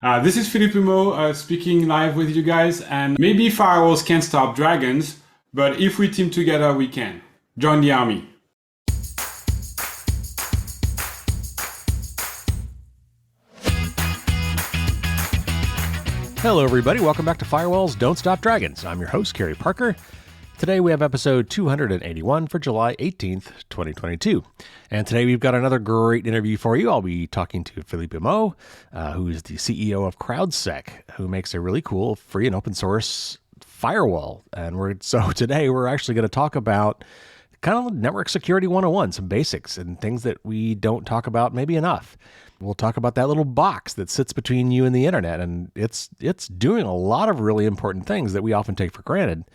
This is Philippe Humeau speaking live with you guys. And maybe firewalls can't stop dragons, but if we team together, we can. Join the army. Hello, everybody. Welcome back to Firewalls Don't Stop Dragons. I'm your host, Kerry Parker. Today we have episode 281 for July 18th, 2022. And today we've got another great interview for you. I'll be talking to Philippe Humeau, who is the CEO of CrowdSec, who makes a really cool free and open source firewall. And so today we're actually going to talk about kind of network security 101, some basics and things that we don't talk about maybe enough. We'll talk about that little box that sits between you and the internet, and it's doing a lot of really important things that we often take for granted,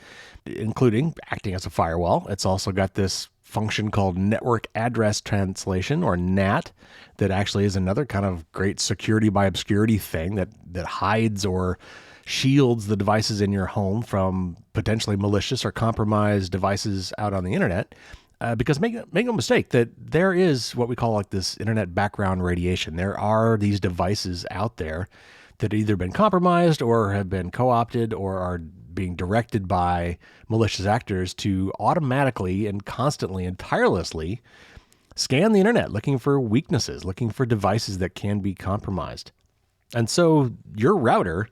including acting as a firewall. It's also got this function called network address translation, or NAT, that actually is another kind of great security by obscurity thing that hides or shields the devices in your home from potentially malicious or compromised devices out on the internet. Because make no mistake that there is what we call like this internet background radiation. There are these devices out there that have either been compromised or have been co-opted or are being directed by malicious actors to automatically and constantly and tirelessly scan the internet, looking for weaknesses, looking for devices that can be compromised. And so your router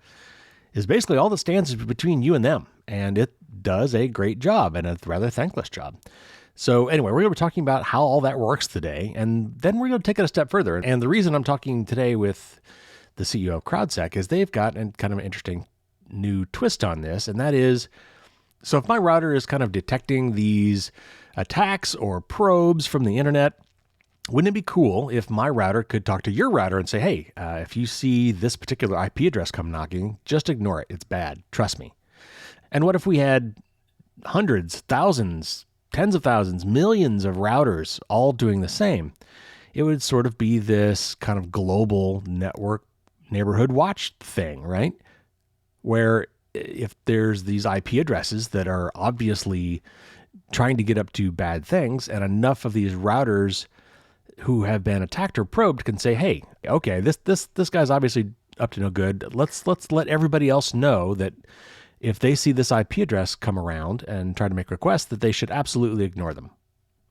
is basically all that stands between you and them, and it does a great job and a rather thankless job. So anyway, we're going to be talking about how all that works today, and then we're going to take it a step further. And the reason I'm talking today with the CEO of CrowdSec is they've got kind of an interesting new twist on this, and that is, so if my router is kind of detecting these attacks or probes from the internet, wouldn't it be cool if my router could talk to your router and say, hey, if you see this particular IP address come knocking, just ignore it. It's bad. Trust me. And what if we had hundreds, thousands, tens of thousands, millions of routers all doing the same? It would sort of be this kind of global network neighborhood watch thing, right? Where if there's these IP addresses that are obviously trying to get up to bad things, and enough of these routers who have been attacked or probed can say, hey, okay, this guy's obviously up to no good. Let's let everybody else know that if they see this IP address come around and try to make requests, that they should absolutely ignore them.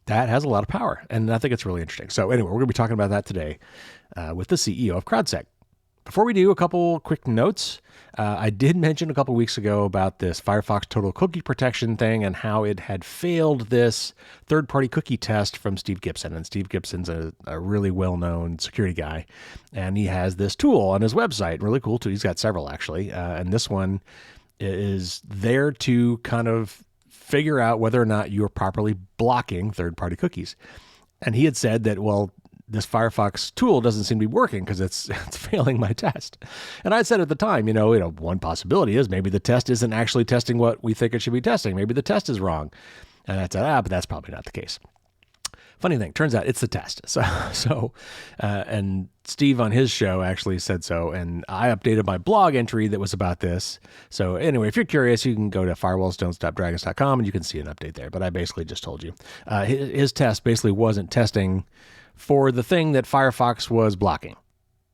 That has a lot of power, and I think it's really interesting. So anyway, we're going to be talking about that today with the CEO of CrowdSec. Before we do, a couple quick notes. I did mention a couple weeks ago about this Firefox total cookie protection thing and how it had failed this third-party cookie test from Steve Gibson. And Steve Gibson's a really well-known security guy, and he has this tool on his website. Really cool tool. He's got several, actually, and this one is there to kind of figure out whether or not you're properly blocking third-party cookies. And he had said that, well, this Firefox tool doesn't seem to be working because it's failing my test. And I said at the time, one possibility is maybe the test isn't actually testing what we think it should be testing. Maybe the test is wrong. And I said, but that's probably not the case. Funny thing, turns out it's the test. And Steve on his show actually said so, and I updated my blog entry that was about this. So anyway, if you're curious, you can go to firewallsdon'tstopdragons.com and you can see an update there. But I basically just told you. His test basically wasn't testing for the thing that Firefox was blocking.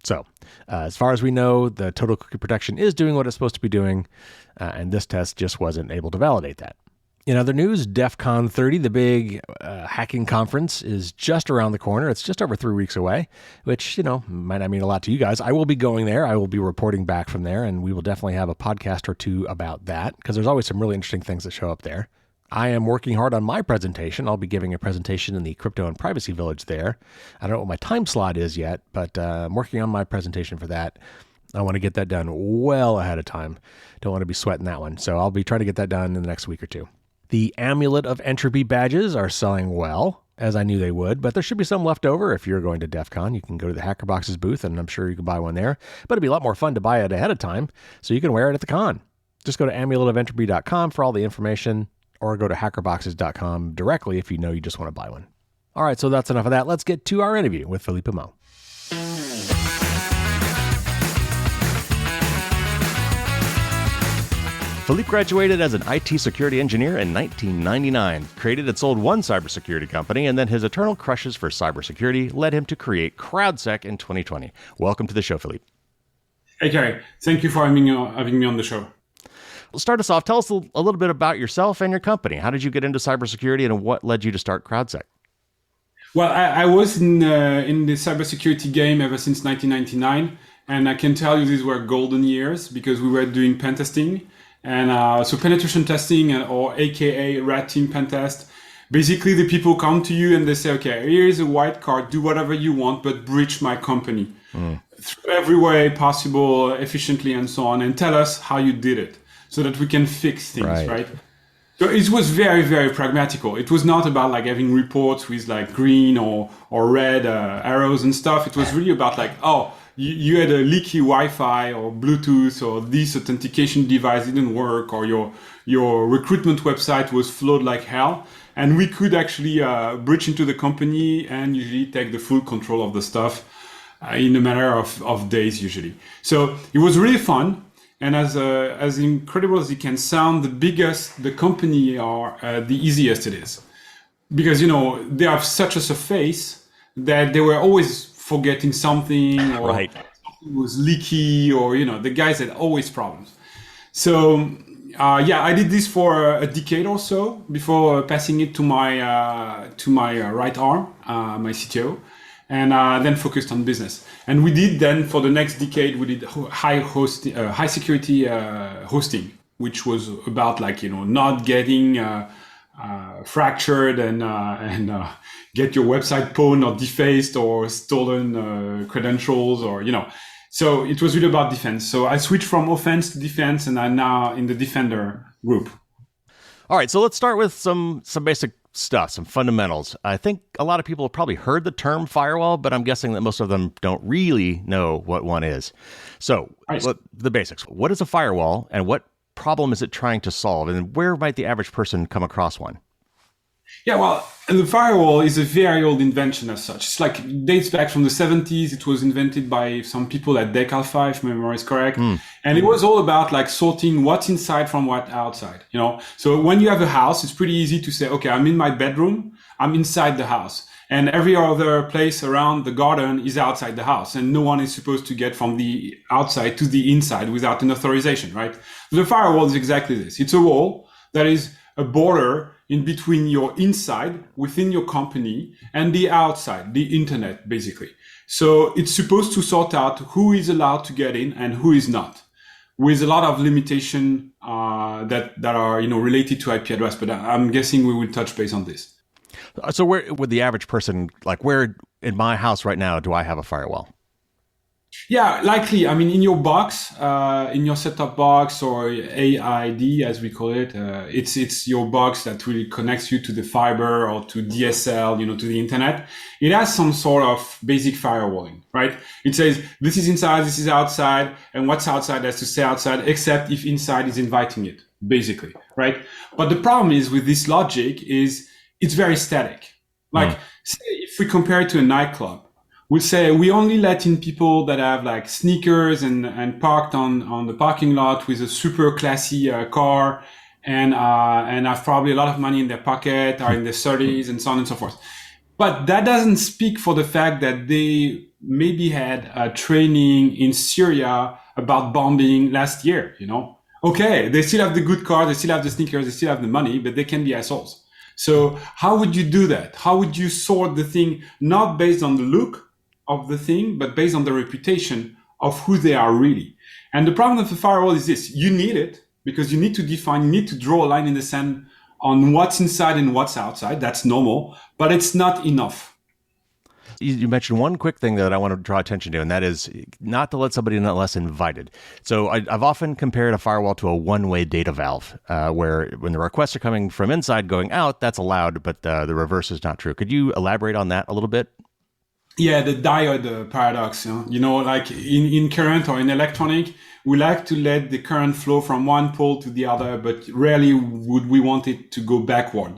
So as far as we know, the total cookie protection is doing what it's supposed to be doing, and this test just wasn't able to validate that. In other news, DEF CON 30, the big hacking conference, is just around the corner. It's just over 3 weeks away, which, might not mean a lot to you guys. I will be going there. I will be reporting back from there, and we will definitely have a podcast or two about that, because there's always some really interesting things that show up there. I am working hard on my presentation. I'll be giving a presentation in the Crypto and Privacy Village there. I don't know what my time slot is yet, but I'm working on my presentation for that. I want to get that done well ahead of time. Don't want to be sweating that one. So I'll be trying to get that done in the next week or two. The Amulet of Entropy badges are selling well, as I knew they would, but there should be some left over. If you're going to DEF CON, you can go to the HackerBox's booth, and I'm sure you can buy one there. But it'd be a lot more fun to buy it ahead of time, so you can wear it at the con. Just go to amuletofentropy.com for all the information, or go to hackerboxes.com directly if you just want to buy one. All right, so that's enough of that. Let's get to our interview with Philippe Humeau. Philippe graduated as an IT security engineer in 1999, created and sold one cybersecurity company, and then his eternal crushes for cybersecurity led him to create CrowdSec in 2020. Welcome to the show, Philippe. Hey, Gary. Thank you for having me on the show. Well, start us off. Tell us a little bit about yourself and your company. How did you get into cybersecurity and what led you to start CrowdSec? Well, I was in the cybersecurity game ever since 1999, and I can tell you these were golden years because we were doing pen testing, and so penetration testing, or AKA red team pen test. Basically, the people come to you and they say, "Okay, here's a white card. Do whatever you want, but breach my company through every way possible, efficiently, and so on, and tell us how you did it, so that we can fix things, Right. right?" So it was very, very pragmatical. It was not about like having reports with like green or red arrows and stuff. It was really about like, oh, you had a leaky Wi-Fi or Bluetooth, or this authentication device didn't work, or your recruitment website was flawed like hell. And we could actually breach into the company and usually take the full control of the stuff in a matter of days usually. So it was really fun. And as incredible as it can sound, the biggest the company are, the easiest it is. Because, they have such a surface that they were always forgetting something, or Right. something was leaky, or, the guys had always problems. So, yeah, I did this for a decade or so before passing it to my right arm, my CTO, and then focused on business. And we did then for the next decade, we did high security hosting, which was about like not getting fractured and get your website pwned or defaced or stolen credentials, or So it was really about defense. So I switched from offense to defense, and I'm now in the defender group. All right, so let's start with some basic stuff, some fundamentals. I think a lot of people have probably heard the term firewall, but I'm guessing that most of them don't really know what one is. So, Right. the basics. What is a firewall, and what problem is it trying to solve, and where might the average person come across one? Yeah, well, the firewall is a very old invention as such. It's like it dates back from the 70s. It was invented by some people at Deck Alpha, if my memory is correct. And it was all about like sorting what's inside from what outside, So when you have a house, it's pretty easy to say, okay, I'm in my bedroom, I'm inside the house. And every other place around the garden is outside the house. And no one is supposed to get from the outside to the inside without an authorization, right? The firewall is exactly this. It's a wall that is a border in between your inside within your company and the outside, the internet, basically. So it's supposed to sort out who is allowed to get in and who is not, with a lot of limitation that are related to IP address. But I'm guessing we will touch base on this. So where would the average person, like where in my house right now do I have a firewall? Yeah, likely. I mean, in your box, in your set-top box, or AID as we call it, it's your box that really connects you to the fiber or to DSL, to the internet. It has some sort of basic firewalling, right? It says this is inside, this is outside, and what's outside has to stay outside, except if inside is inviting it, basically, right? But the problem is with this logic is it's very static. Like, say if we compare it to a nightclub, we say we only let in people that have like sneakers and parked on the parking lot with a super classy car and have probably a lot of money in their pocket, are in their 30s, and so on and so forth. But that doesn't speak for the fact that they maybe had training in Syria about bombing last year, Okay, they still have the good car, they still have the sneakers, they still have the money, but they can be assholes. So how would you do that? How would you sort the thing, not based on the look of the thing, but based on the reputation of who they are really? And the problem with the firewall is this: you need it because you need to define, you need to draw a line in the sand on what's inside and what's outside. That's normal, but it's not enough. You mentioned one quick thing that I want to draw attention to, and that is not to let somebody in unless invited. So I've often compared a firewall to a one-way data valve, where when the requests are coming from inside going out, that's allowed, but the reverse is not true. Could you elaborate on that a little bit? Yeah, the diode paradox. Like in current or in electronic, we like to let the current flow from one pole to the other, but rarely would we want it to go backward,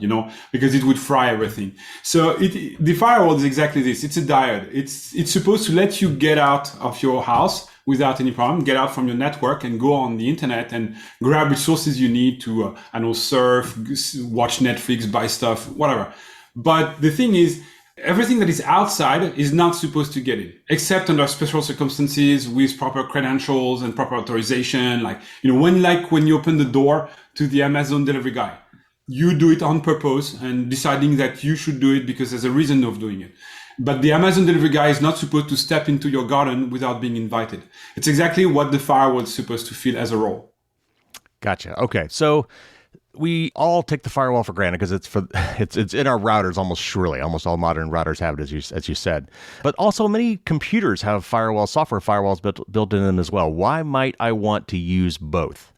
because it would fry everything. So the firewall is exactly this. It's a diode. It's supposed to let you get out of your house without any problem, get out from your network and go on the internet and grab resources you need to, surf, watch Netflix, buy stuff, whatever. But the thing is, Everything that is outside is not supposed to get in, except under special circumstances with proper credentials and proper authorization. Like, when you open the door to the Amazon delivery guy, you do it on purpose and deciding that you should do it because there's a reason of doing it. But the Amazon delivery guy is not supposed to step into your garden without being invited. It's exactly what the firewall is supposed to feel as a role. Gotcha. Okay. So we all take the firewall for granted because it's in our routers almost surely. Almost all modern routers have it, as you said. But also many computers have software firewalls built in them as well. Why might I want to use both?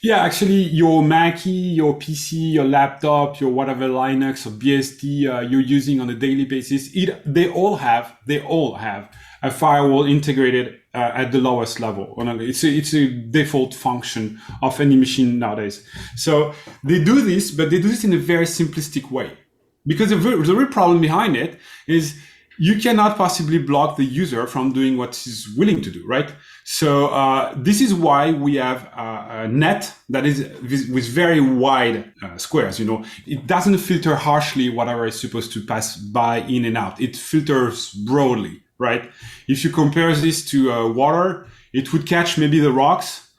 Yeah, actually, your Mackie, your PC, your laptop, your whatever Linux or BSD you're using on a daily basis, they all have a firewall integrated at the lowest level. It's a default function of any machine nowadays. So they do this, but they do this in a very simplistic way. Because the real problem behind it is you cannot possibly block the user from doing what he's willing to do, right? So this is why we have a net that is with very wide squares. It doesn't filter harshly whatever is supposed to pass by in and out. It filters broadly, right? If you compare this to water, it would catch maybe the rocks,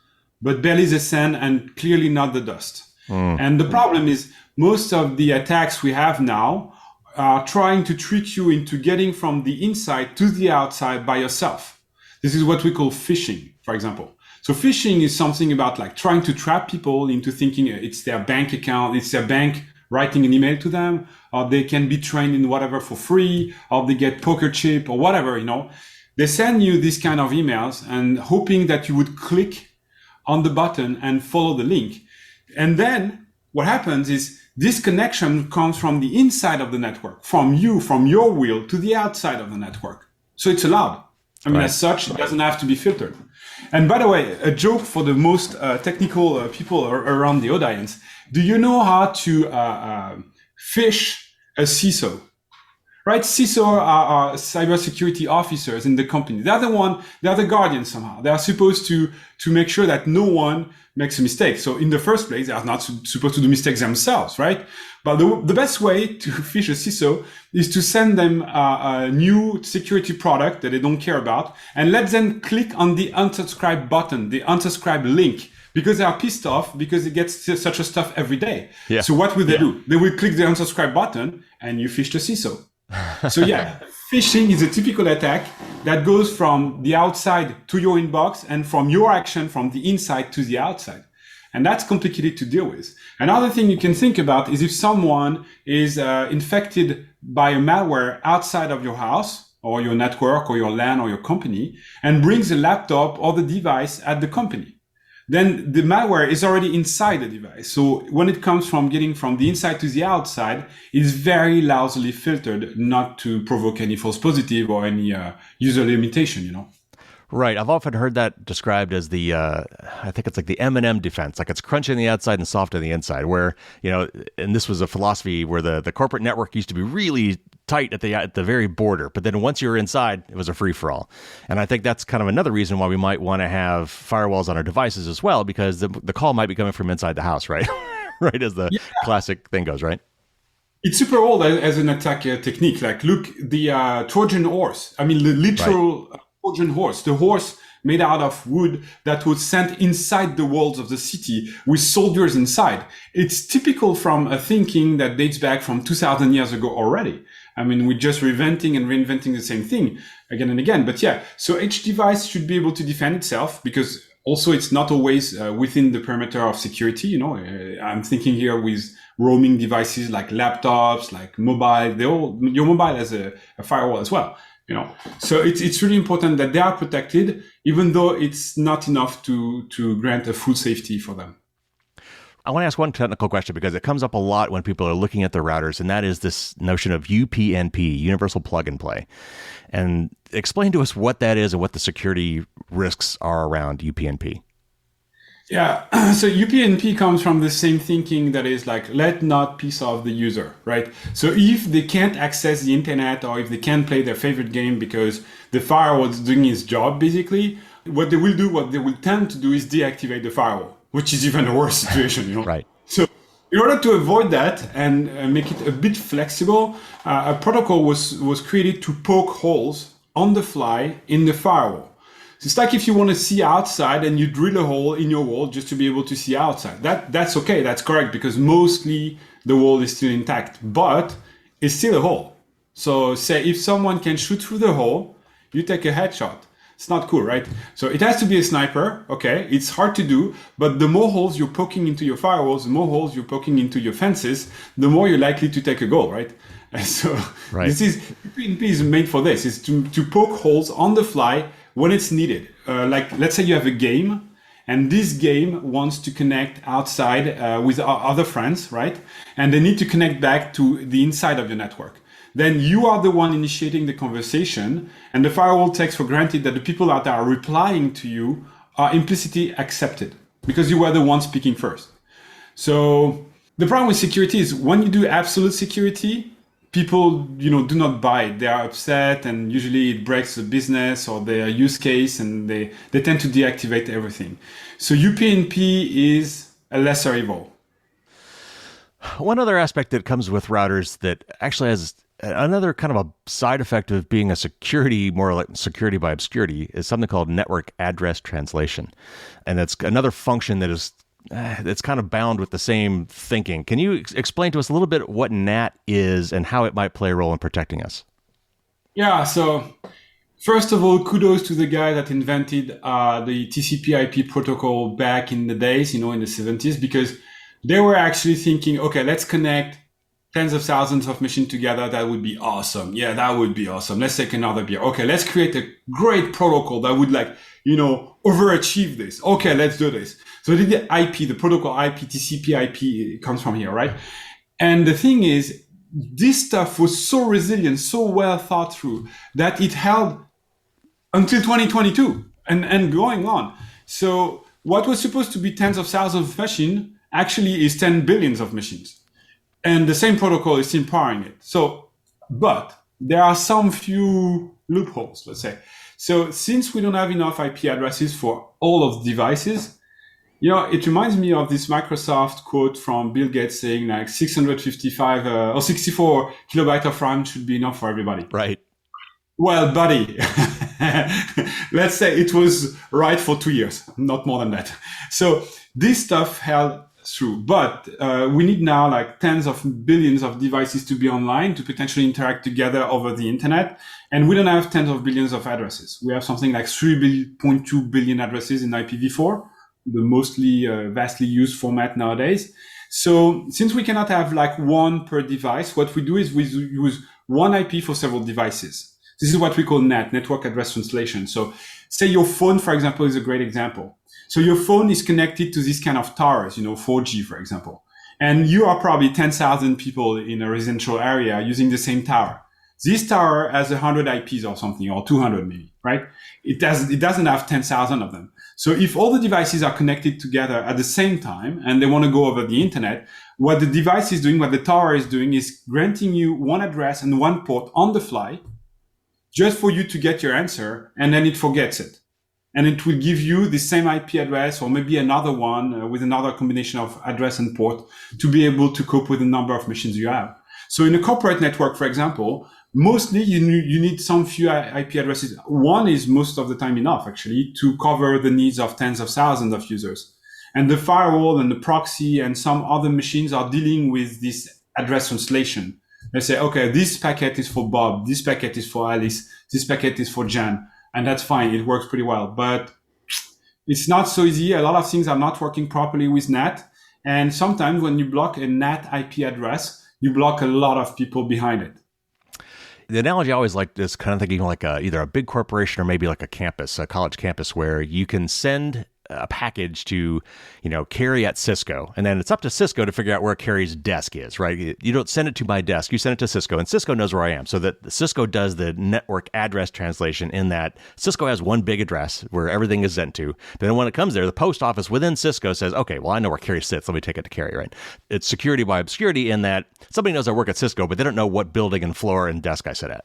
but barely the sand and clearly not the dust. And the problem is most of the attacks we have now are trying to trick you into getting from the inside to the outside by yourself. This is what we call phishing, for example. So phishing is something about like trying to trap people into thinking it's their bank account, it's their bank writing an email to them, or they can be trained in whatever for free, or they get poker chip or whatever, They send you these kind of emails and hoping that you would click on the button and follow the link. And then what happens is this connection comes from the inside of the network, from your will to the outside of the network. So it's allowed. As such, it doesn't have to be filtered. And by the way, a joke for the most technical people around the audience. Do you know how to phish a CISO? Right? CISO are cybersecurity officers in the company. They're the guardians somehow. They are supposed to make sure that no one makes a mistake. So in the first place, they are not supposed to do mistakes themselves, right? But the best way to phish a CISO is to send them a new security product that they don't care about and let them click on the unsubscribe button, the unsubscribe link, because they are pissed off because they get such a stuff every day. Yeah. So what will they do? They will click the unsubscribe button and you phish the CISO. So phishing is a typical attack that goes from the outside to your inbox and from your action from the inside to the outside. And that's complicated to deal with. Another thing you can think about is if someone is infected by a malware outside of your house or your network or your LAN or your company and brings a laptop or the device at the company. Then the malware is already inside the device. So when it comes from getting from the inside to the outside, it's very lousily filtered not to provoke any false positive or any user limitation, Right. I've often heard that described as the, I think it's like the M&M defense, like it's crunchy on the outside and soft on the inside, where, and this was a philosophy where the corporate network used to be really tight at the very border, but then once you were inside, it was a free-for-all. And I think that's kind of another reason why we might want to have firewalls on our devices as well, because the call might be coming from inside the house, right? Right, as the classic thing goes, right? It's super old as an attack technique. Like, look, the Trojan horse. I mean, the literal Trojan horse, the horse made out of wood that was sent inside the walls of the city with soldiers inside. It's typical from a thinking that dates back from 2,000 years ago already. I mean, we're just reinventing and reinventing the same thing again and again. But so each device should be able to defend itself because also it's not always within the perimeter of security. I'm thinking here with roaming devices like laptops, like mobile. Your mobile has a firewall as well. So it's really important that they are protected, even though it's not enough to grant a full safety for them. I want to ask one technical question because it comes up a lot when people are looking at their routers, and that is this notion of UPnP, Universal Plug and Play. And explain to us what that is and what the security risks are around UPnP. Yeah, so UPnP comes from the same thinking that is like, let not piss off the user, right? So if they can't access the internet or if they can't play their favorite game because the firewall is doing its job, basically, what they will tend to do is deactivate the firewall, which is even a worse situation, Right. So In order to avoid that and make it a bit flexible, a protocol was created to poke holes on the fly in the firewall. So it's like if you want to see outside and you drill a hole in your wall just to be able to see outside. That's okay, that's correct, because mostly the wall is still intact, but it's still a hole. So say if someone can shoot through the hole, you take a headshot. It's not cool, right? So it has to be a sniper, okay? It's hard to do, but the more holes you're poking into your firewalls, the more holes you're poking into your fences, the more you're likely to take a goal, right? And so Right. PNP is made for this, is to poke holes on the fly when it's needed. Like, let's say you have a game, and this game wants to connect outside with other friends, right? And they need to connect back to the inside of your network. Then you are the one initiating the conversation, and the firewall takes for granted that the people that are replying to you are implicitly accepted because you were the one speaking first. So the problem with security is when you do absolute security, people do not buy it. They are upset, and usually it breaks the business or their use case, and they tend to deactivate everything. So UPnP is a lesser evil. One other aspect that comes with routers that actually has another kind of a side effect of being a security, more like security by obscurity, is something called network address translation. And that's another function that is it's kind of bound with the same thinking. Can you explain to us a little bit what NAT is and how it might play a role in protecting us? Yeah, so first of all, kudos to the guy that invented the TCP/IP protocol back in the days, in the 70s, because they were actually thinking, okay, let's connect tens of thousands of machines together. That would be awesome. Yeah, that would be awesome. Let's take another beer. Okay, let's create a great protocol that would overachieve this. Okay, let's do this. So the IP, the protocol IP, TCP/IP comes from here, right? And the thing is, this stuff was so resilient, so well thought through that it held until 2022 and going on. So what was supposed to be tens of thousands of machines actually is 10 billions of machines. And the same protocol is still powering it. So, but there are some few loopholes, let's say. So since we don't have enough IP addresses for all of the devices, it reminds me of this Microsoft quote from Bill Gates saying like 655 or 64 kilobyte of RAM should be enough for everybody. Right. Well, buddy, let's say it was right for 2 years, not more than that. So this stuff held through, but we need now like tens of billions of devices to be online to potentially interact together over the internet. And we don't have tens of billions of addresses. We have something like 3.2 billion addresses in IPv4, the mostly vastly used format nowadays. So since we cannot have like one per device, what we do is we use one IP for several devices. This is what we call NAT, network address translation. So say your phone, for example, is a great example. So your phone is connected to this kind of towers, 4G, for example. And you are probably 10,000 people in a residential area using the same tower. This tower has 100 IPs or something, or 200 maybe, right? It doesn't have 10,000 of them. So if all the devices are connected together at the same time and they want to go over the internet, what the device is doing, what the tower is doing is granting you one address and one port on the fly just for you to get your answer, and then it forgets it. And it will give you the same IP address or maybe another one with another combination of address and port to be able to cope with the number of machines you have. So in a corporate network, for example, mostly you need some few IP addresses. One is most of the time enough, actually, to cover the needs of tens of thousands of users. And the firewall and the proxy and some other machines are dealing with this address translation. They say, okay, this packet is for Bob, this packet is for Alice, this packet is for Jan. And that's fine. It works pretty well, but it's not so easy. A lot of things are not working properly with NAT. And sometimes when you block a NAT IP address, you block a lot of people behind it. The analogy I always like is kind of thinking like either a big corporation or maybe like a campus, a college campus, where you can send a package to, Carrie at Cisco, and then it's up to Cisco to figure out where Carrie's desk is, right? You don't send it to my desk, you send it to Cisco, and Cisco knows where I am. So that Cisco does the network address translation in that Cisco has one big address where everything is sent to. But then when it comes there, the post office within Cisco says, okay, well, I know where Carrie sits. Let me take it to Carrie, right? It's security by obscurity in that somebody knows I work at Cisco, but they don't know what building and floor and desk I sit at.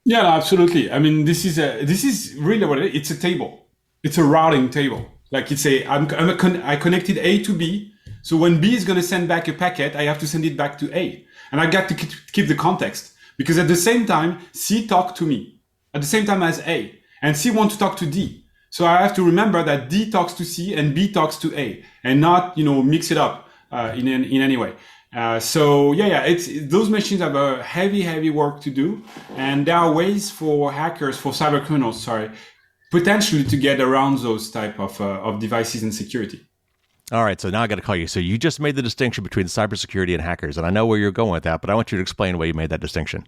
Yeah, no, absolutely. I mean, this is really what it's a table. It's a routing table. Like I connected A to B. So when B is going to send back a packet, I have to send it back to A. And I got to keep the context, because at the same time, C talked to me at the same time as A, and C wants to talk to D. So I have to remember that D talks to C and B talks to A, and not, mix it up in any way. It's those machines have a heavy work to do, and there are ways for hackers, for cyber criminals, potentially to get around those type of devices and security. All right, so now I got to call you. So you just made the distinction between cybersecurity and hackers, and I know where you're going with that, but I want you to explain why you made that distinction.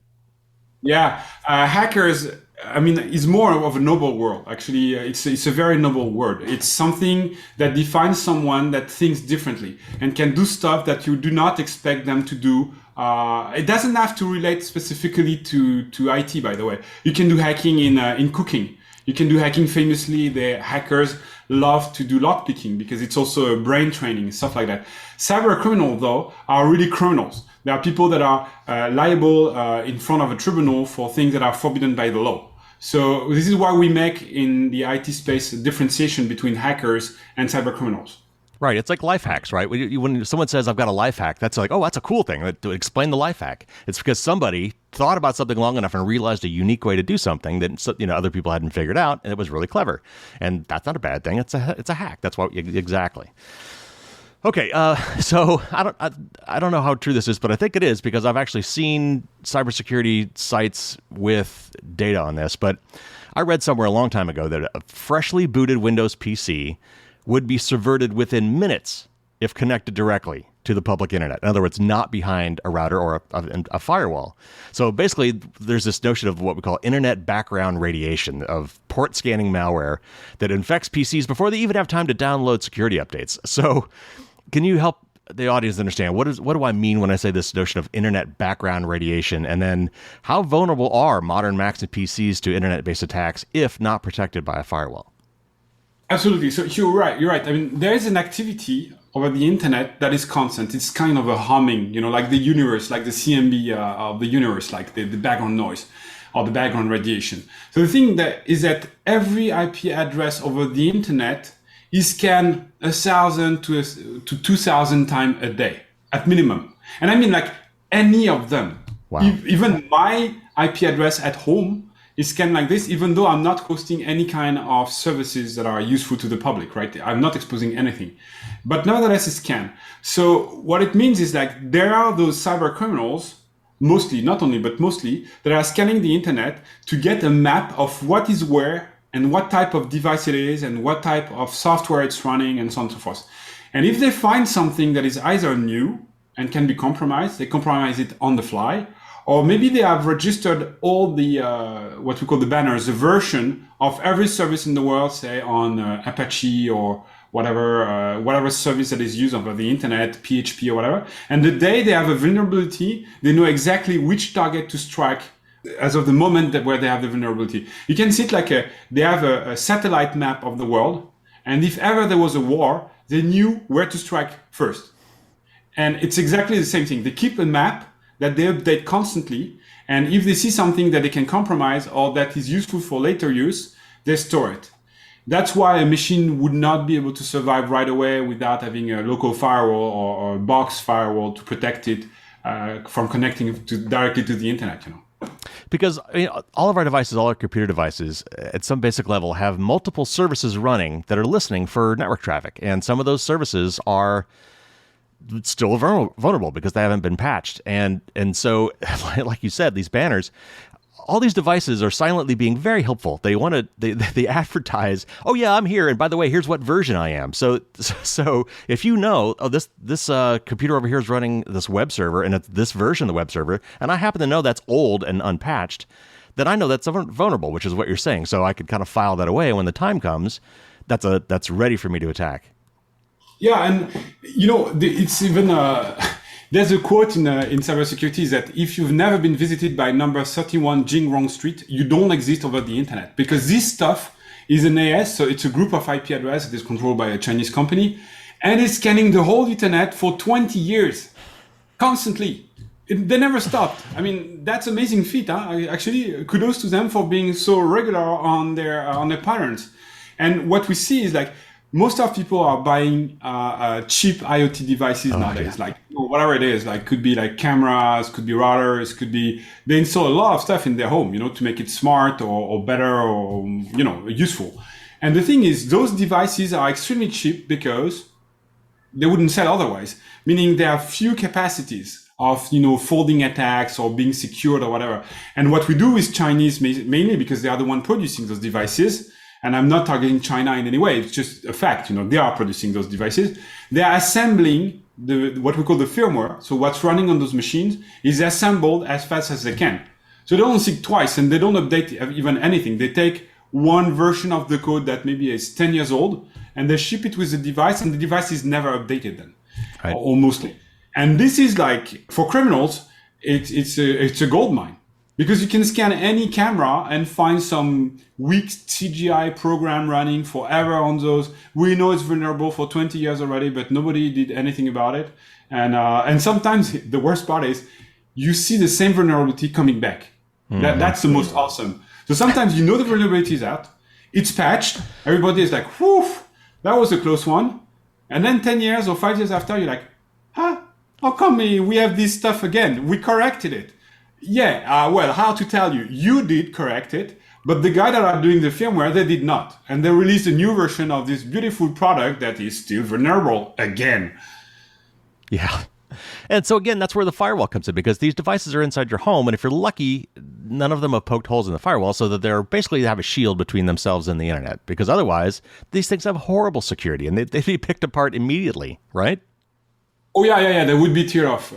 Yeah, hackers, it's more of a noble world. Actually, it's a very noble word. It's something that defines someone that thinks differently and can do stuff that you do not expect them to do. It doesn't have to relate specifically to IT, by the way. You can do hacking in cooking. You can do hacking famously. The hackers love to do lockpicking because it's also a brain training, stuff like that. Cyber criminals, though, are really criminals. There are people that are liable in front of a tribunal for things that are forbidden by the law. So this is why we make in the IT space a differentiation between hackers and cyber criminals. Right. It's like life hacks, right? When someone says, I've got a life hack, that's like, oh, that's a cool thing. To explain the life hack. It's because somebody thought about something long enough and realized a unique way to do something that other people hadn't figured out, and it was really clever. And that's not a bad thing. It's a hack. That's what exactly. Okay, so I don't know how true this is, but I think it is because I've actually seen cybersecurity sites with data on this. But I read somewhere a long time ago that a freshly booted Windows PC would be subverted within minutes if connected directly to the public internet. In other words, not behind a router or a firewall. So basically, there's this notion of what we call internet background radiation, of port scanning malware that infects PCs before they even have time to download security updates. So can you help the audience understand what do I mean when I say this notion of internet background radiation? And then how vulnerable are modern Macs and PCs to internet-based attacks if not protected by a firewall? Absolutely. So you're right. There is an activity over the internet that is constant. It's kind of a humming, like the universe, like the CMB of the universe, like the background noise or the background radiation. So the thing is that every IP address over the internet is scanned 1,000 to 2,000 times a day at minimum. And like any of them. Wow. Even my IP address at home is scanned like this, even though I'm not hosting any kind of services that are useful to the public, right? I'm not exposing anything. But nevertheless, it's scanned. So what it means is like there are those cyber criminals, mostly, not only, but mostly, that are scanning the internet to get a map of what is where and what type of device it is and what type of software it's running and so on and so forth. And if they find something that is either new and can be compromised, they compromise it on the fly, or maybe they have registered all the, what we call the banners, the version of every service in the world, say on Apache or whatever service that is used over the internet, PHP or whatever. And the day they have a vulnerability, they know exactly which target to strike as of the moment where they have the vulnerability. You can see it like they have a satellite map of the world. And if ever there was a war, they knew where to strike first. And it's exactly the same thing. They keep a map that they update constantly. And if they see something that they can compromise or that is useful for later use, they store it. That's why a machine would not be able to survive right away without having a local firewall or a box firewall to protect it from connecting directly to the internet, Because all of our devices, all our computer devices, at some basic level, have multiple services running that are listening for network traffic. And some of those services are still vulnerable because they haven't been patched. And so, like you said, these banners, all these devices are silently being very helpful. They advertise, oh yeah, I'm here, and by the way, here's what version I am. So if you know, oh, this computer over here is running this web server, and it's this version of the web server, and I happen to know that's old and unpatched, then I know that's vulnerable, which is what you're saying. So I could kind of file that away when the time comes. That's ready for me to attack. Yeah, and it's even there's a quote in cybersecurity is that if you've never been visited by number 31 Jing Rong Street, you don't exist over the internet, because this stuff is an AS, so it's a group of IP addresses that is controlled by a Chinese company, and it's scanning the whole internet for 20 years, constantly. They never stopped. That's amazing feat. Actually, kudos to them for being so regular on their patterns. And what we see is like most of people are buying cheap IoT devices nowadays, yeah. like whatever it is, like could be like cameras, could be routers, could be, they install a lot of stuff in their home, to make it smart or better or, useful. And the thing is, those devices are extremely cheap because they wouldn't sell otherwise, meaning there are few capacities of, folding attacks or being secured or whatever. And what we do with Chinese, mainly because they are the one producing those devices, and I'm not targeting China in any way, it's just a fact, they are producing those devices. They are assembling what we call the firmware. So what's running on those machines is assembled as fast as they can. So they don't think twice and they don't update even anything. They take one version of the code that maybe is 10 years old and they ship it with the device, and the device is never updated then, Right. or mostly. And this is like, for criminals, it's a gold mine. Because you can scan any camera and find some weak CGI program running forever on those. We know it's vulnerable for 20 years already, but nobody did anything about it. And sometimes the worst part is you see the same vulnerability coming back. That's the most awesome. So sometimes the vulnerability is out, it's patched, everybody is like, whew, that was a close one. And then 10 years or 5 years after, you're like, how come we have this stuff again? We corrected it. Yeah, well, how to tell you? You did correct it, but the guy that are doing the firmware, they did not. And they released a new version of this beautiful product that is still vulnerable again. Yeah. And so again, that's where the firewall comes in, because these devices are inside your home. And if you're lucky, none of them have poked holes in the firewall, so that they're basically have a shield between themselves and the internet, because otherwise these things have horrible security and they'd be picked apart immediately, right? Oh, yeah, they would be teared off.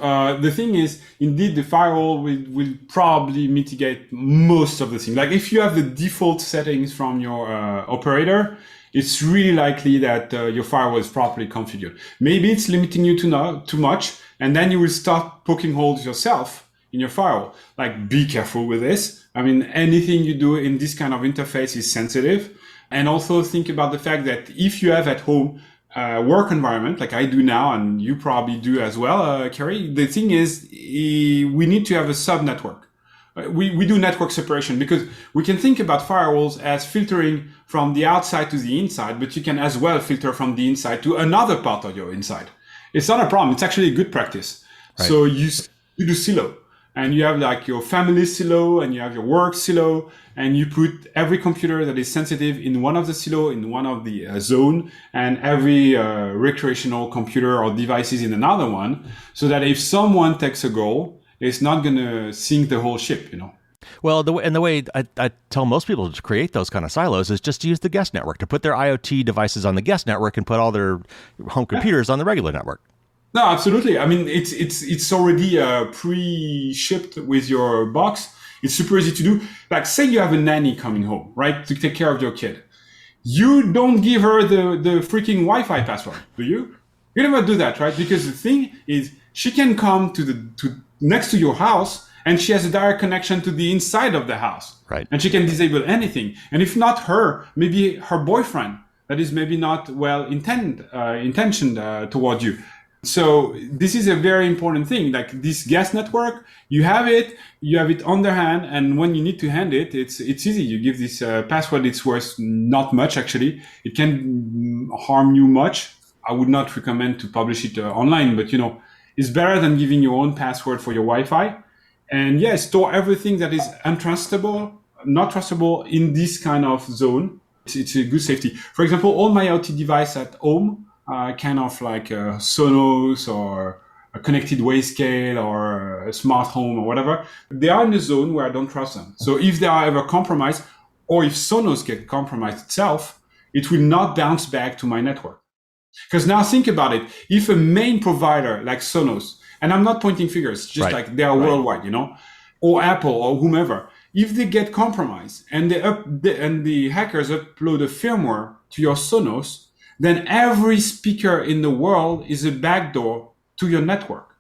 The thing is, indeed, the firewall will probably mitigate most of the things. Like if you have the default settings from your operator, it's really likely that your firewall is properly configured. Maybe it's limiting you too much, and then you will start poking holes yourself in your firewall. Like, be careful with this. I mean, anything you do in this kind of interface is sensitive. And also think about the fact that if you have at home work environment, like I do now, and you probably do as well, Kerry, the thing is, we need to have a sub-network. We do network separation because we can think about firewalls as filtering from the outside to the inside, but you can as well filter from the inside to another part of your inside. It's not a problem. It's actually a good practice. Right. So you do silo, and you have like your family silo and you have your work silo, and you put every computer that is sensitive in one of the silo, in one of the zone, and every recreational computer or devices in another one, so that if someone takes a goal, it's not going to sink the whole ship, Well, the way I tell most people to create those kind of silos is just to use the guest network, to put their IoT devices on the guest network and put all their home computers on the regular network. No, absolutely. I mean, it's already pre-shipped with your box. It's super easy to do. Like, say you have a nanny coming home, right, to take care of your kid. You don't give her the freaking Wi-Fi password, do you? You never do that, right? Because the thing is, she can come to next to your house, and she has a direct connection to the inside of the house. Right. And she can disable anything. And if not her, maybe her boyfriend that is maybe not well intentioned toward you. So this is a very important thing. Like this guest network, you have it on their hand, and when you need to hand it, it's easy. You give this password. It's worth not much, actually. It can harm you much. I would not recommend to publish it online, but it's better than giving your own password for your Wi-Fi. And store everything that is untrustable, not trustable in this kind of zone. It's a good safety. For example, all my IoT device at home, kind of like a Sonos or a connected Wayscale or a smart home or whatever, they are in a zone where I don't trust them. So if they are ever compromised, or if Sonos get compromised itself, it will not bounce back to my network. Because now think about it. If a main provider like Sonos, and I'm not pointing fingers, just right. Like they are worldwide, or Apple or whomever, if they get compromised and the hackers upload a firmware to your Sonos, then every speaker in the world is a backdoor to your network.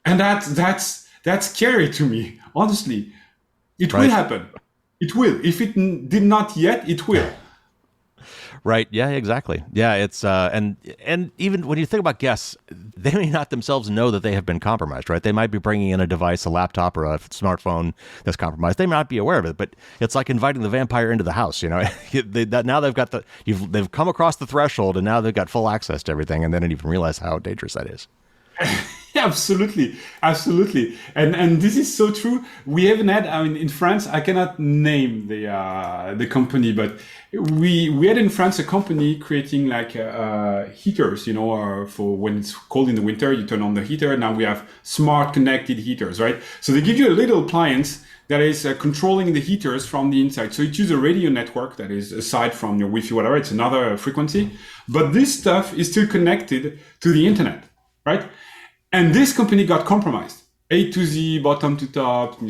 And that's scary to me, honestly. It will happen. It will. If it did not yet, it will. Right. Yeah, exactly. Yeah, it's and even when you think about guests, they may not themselves know that they have been compromised, right? They might be bringing in a device, a laptop or a smartphone that's compromised. They may not be aware of it, but it's like inviting the vampire into the house, now they've come across the threshold and now they've got full access to everything and they don't even realize how dangerous that is. Yeah, absolutely, absolutely, and this is so true. We haven't had. I mean, in France, I cannot name the company, but we had in France a company creating like heaters, for when it's cold in the winter, you turn on the heater. Now we have smart connected heaters, right? So they give you a little appliance that is controlling the heaters from the inside. So it uses a radio network that is aside from your Wi-Fi, whatever. It's another frequency, but this stuff is still connected to the internet, right? And this company got compromised, A to Z, bottom to top,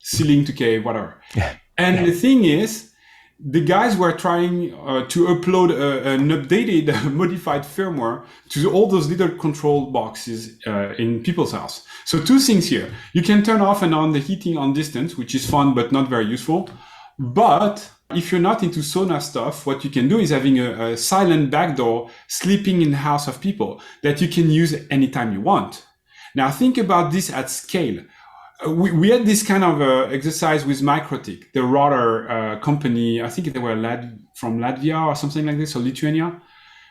ceiling to cave, whatever. Yeah. And the thing is, the guys were trying to upload an updated, modified firmware to all those little control boxes in people's house. So two things here. You can turn off and on the heating on distance, which is fun, but not very useful. But if you're not into sauna stuff, what you can do is having a silent backdoor sleeping in the house of people that you can use anytime you want. Now think about this at scale. We had this kind of exercise with Microtik, the router company. I think they were from Latvia or something like this, or Lithuania.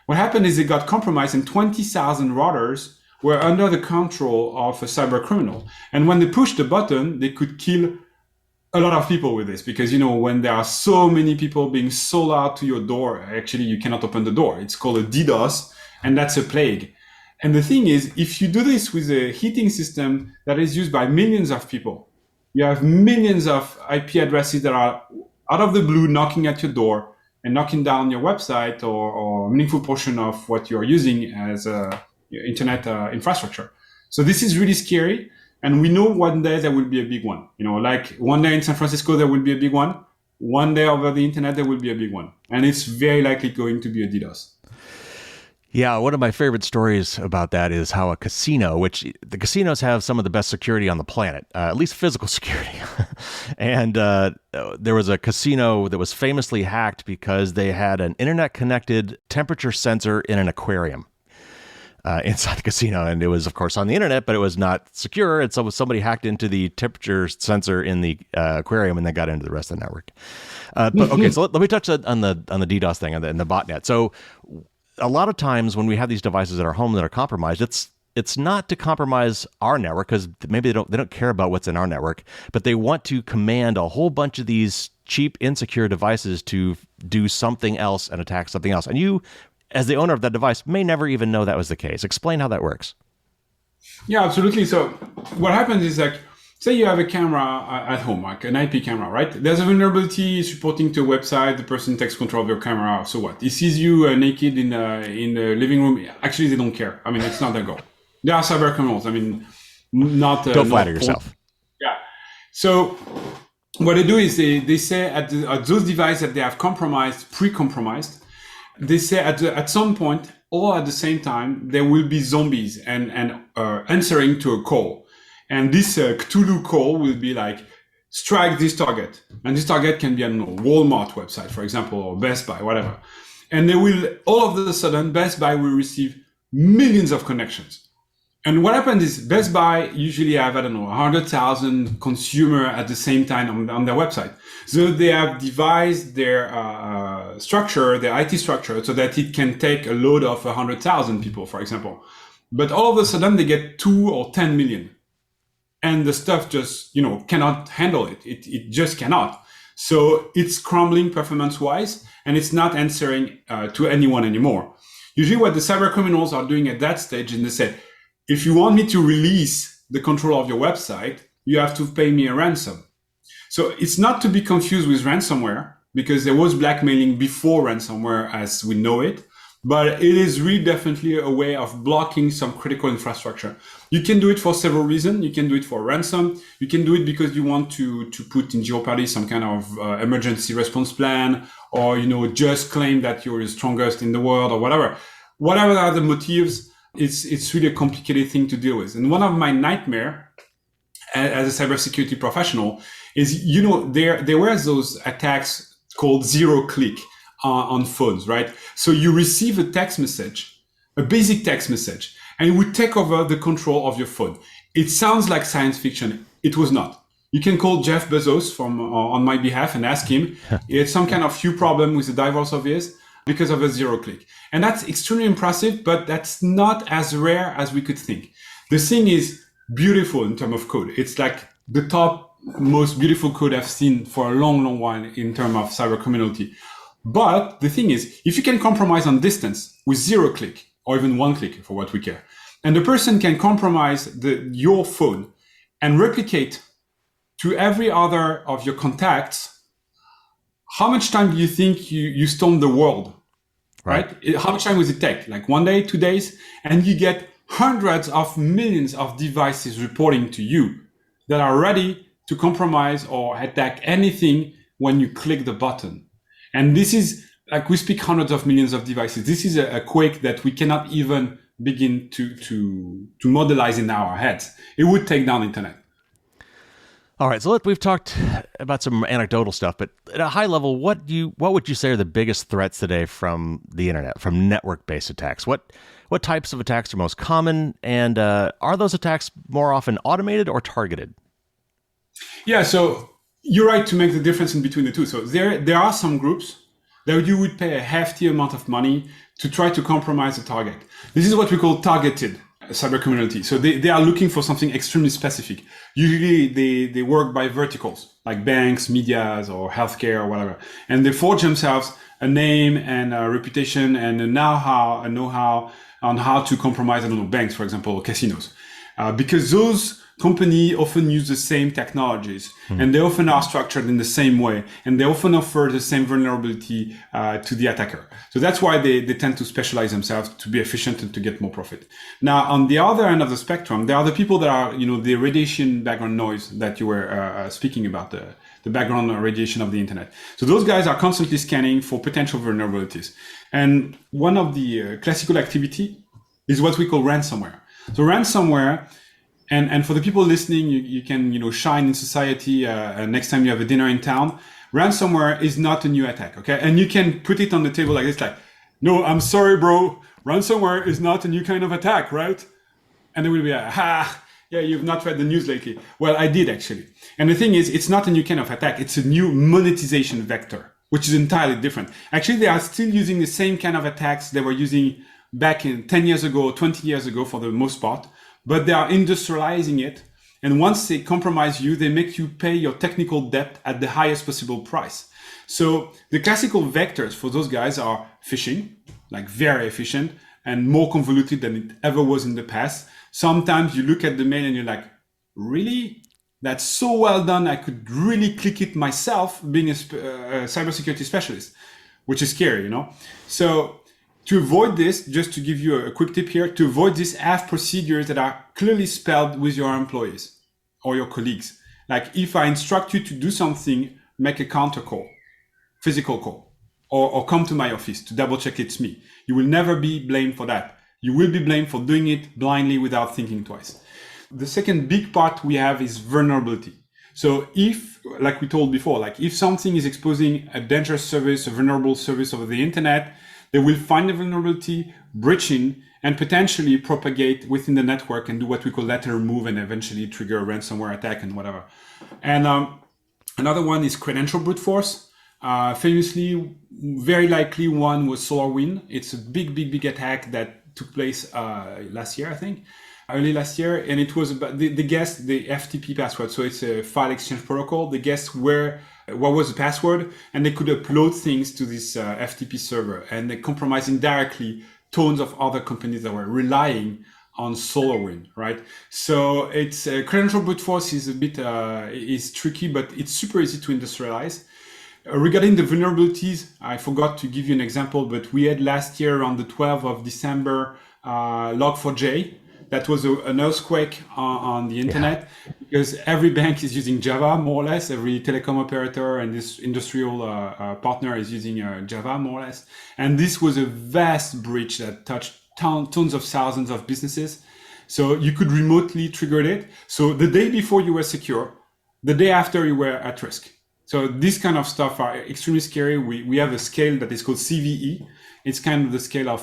What happened is they got compromised and 20,000 routers were under the control of a cyber criminal. And when they pushed the button, they could kill a lot of people with this, because when there are so many people being so loud to your door, actually you cannot open the door. It's called a DDoS, and that's a plague. And the thing is, if you do this with a heating system that is used by millions of people, you have millions of IP addresses that are out of the blue knocking at your door and knocking down your website or a meaningful portion of what you're using as internet infrastructure. So this is really scary. And we know one day there will be a big one. Like one day in San Francisco, there will be a big one. One day over the internet, there will be a big one. And it's very likely going to be a DDoS. Yeah, one of my favorite stories about that is how a casino, which the casinos have some of the best security on the planet, at least physical security. And there was a casino that was famously hacked because they had an internet-connected temperature sensor in an aquarium. Inside the casino, and it was of course on the internet, but it was not secure, and so somebody hacked into the temperature sensor in the aquarium and then got into the rest of the network. But okay, so let me touch on the DDoS thing and the botnet. So a lot of times when we have these devices at our home that are compromised, it's not to compromise our network, because maybe they don't care about what's in our network, but they want to command a whole bunch of these cheap, insecure devices to do something else and attack something else. And you, as the owner of that device, may never even know that was the case. Explain how that works. Yeah, absolutely. So what happens is, like, say you have a camera at home, like an IP camera, right? There's a vulnerability supporting to a website. The person takes control of your camera. So what? He sees you naked in the living room. Actually, they don't care. I mean, it's not their goal. They are cyber criminals. I mean, not... Don't flatter yourself. Yeah. So what they do is they say at those devices that they have compromised, pre-compromised, they say at some point, or at the same time, there will be zombies and answering to a call. And this Cthulhu call will be like, strike this target. And this target can be, I don't know, Walmart website, for example, or Best Buy, whatever. And they will, all of a sudden, Best Buy will receive millions of connections. And what happens is Best Buy usually have, 100,000 consumer at the same time on their website. So they have devised their structure, their IT structure, so that it can take a load of 100,000 people, for example. But all of a sudden they get 2 or 10 million. And the stuff just, cannot handle it. It just cannot. So it's crumbling performance-wise, and it's not answering to anyone anymore. Usually what the cyber criminals are doing at that stage is they say, if you want me to release the control of your website, you have to pay me a ransom. So it's not to be confused with ransomware, because there was blackmailing before ransomware as we know it, but it is really definitely a way of blocking some critical infrastructure. You can do it for several reasons. You can do it for ransom. You can do it because you want to put in jeopardy some kind of emergency response plan, or, just claim that you're the strongest in the world or whatever. Whatever are the motives, it's really a complicated thing to deal with. And one of my nightmares as a cybersecurity professional is, there were those attacks called zero click. on phones, right? So you receive a text message, a basic text message, and it would take over the control of your phone. It sounds like science fiction. It was not. You can call Jeff Bezos from on my behalf and ask him. He had some kind of few problem with the divorce of his because of a zero click. And that's extremely impressive, but that's not as rare as we could think. The thing is beautiful in terms of code. It's like the top most beautiful code I've seen for a long, long while in terms of cyber criminality. But the thing is, if you can compromise on distance with zero click or even one click for what we care, and the person can compromise your phone and replicate to every other of your contacts, how much time do you think you storm the world? Right? How much time would it take? Like 1 day, 2 days? And you get hundreds of millions of devices reporting to you that are ready to compromise or attack anything when you click the button. And this is, like, we speak hundreds of millions of devices. This is a quake that we cannot even begin to modelize in our heads. It would take down the internet. All right, so we've talked about some anecdotal stuff, but at a high level, what would you say are the biggest threats today from the internet, from network-based attacks? What types of attacks are most common, and are those attacks more often automated or targeted? Yeah, so you're right to make the difference in between the two. So there are some groups that you would pay a hefty amount of money to try to compromise a target. This is what we call targeted cybercriminality. So they are looking for something extremely specific. Usually they work by verticals, like banks, medias, or healthcare, or whatever. And they forge themselves a name and a reputation and a know-how on how to compromise, I don't know, banks, for example, or casinos. Because those companies often use the same technologies and they often are structured in the same way and they often offer the same vulnerability to the attacker. So that's why they tend to specialize themselves to be efficient and to get more profit. Now, on the other end of the spectrum, there are the people that are, the radiation background noise that you were speaking about, the background radiation of the internet. So those guys are constantly scanning for potential vulnerabilities. And one of the classical activity is what we call ransomware. So ransomware, and for the people listening, you can shine in society next time you have a dinner in town. Ransomware is not a new attack, okay? And you can put it on the table like this, like, no, I'm sorry, bro. Ransomware is not a new kind of attack, right? And they will be like, yeah, you've not read the news lately. Well, I did actually. And the thing is, it's not a new kind of attack. It's a new monetization vector, which is entirely different. Actually, they are still using the same kind of attacks they were using back in 10 years ago, 20 years ago for the most part, but they are industrializing it. And once they compromise you, they make you pay your technical debt at the highest possible price. So the classical vectors for those guys are phishing, like very efficient and more convoluted than it ever was in the past. Sometimes you look at the mail and you're like, really? That's so well done. I could really click it myself being a cybersecurity specialist, which is scary, So to avoid this, just to give you a quick tip here, to avoid this, have procedures that are clearly spelled with your employees or your colleagues. Like if I instruct you to do something, make a counter call, physical call, or come to my office to double check it's me. You will never be blamed for that. You will be blamed for doing it blindly without thinking twice. The second big part we have is vulnerability. So if, like we told before, like if something is exposing a dangerous service, a vulnerable service over the internet, they will find the vulnerability, breach in, and potentially propagate within the network and do what we call lateral move and eventually trigger a ransomware attack and whatever. And another one is credential brute force. Famously, very likely one was SolarWinds. It's a big attack that took place last year, I think, early last year. And it was about, they guessed the FTP password. So it's a file exchange protocol. They guessed what was the password, and they could upload things to this FTP server, and they compromising directly tons of other companies that were relying on SolarWinds, right? So it's credential brute force is a bit is tricky, but it's super easy to industrialize. Regarding the vulnerabilities, I forgot to give you an example, but we had last year on the 12th of December Log4j. That was an earthquake on the internet because every bank is using Java, more or less. Every telecom operator and this industrial partner is using Java, more or less. And this was a vast breach that touched tons of thousands of businesses. So you could remotely trigger it. So the day before you were secure, the day after you were at risk. So this kind of stuff are extremely scary. We have a scale that is called CVE. It's kind of the scale of,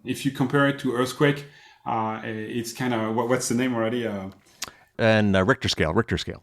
if you compare it to earthquake, it's kind of, what's the name already? And Richter scale. Richter scale.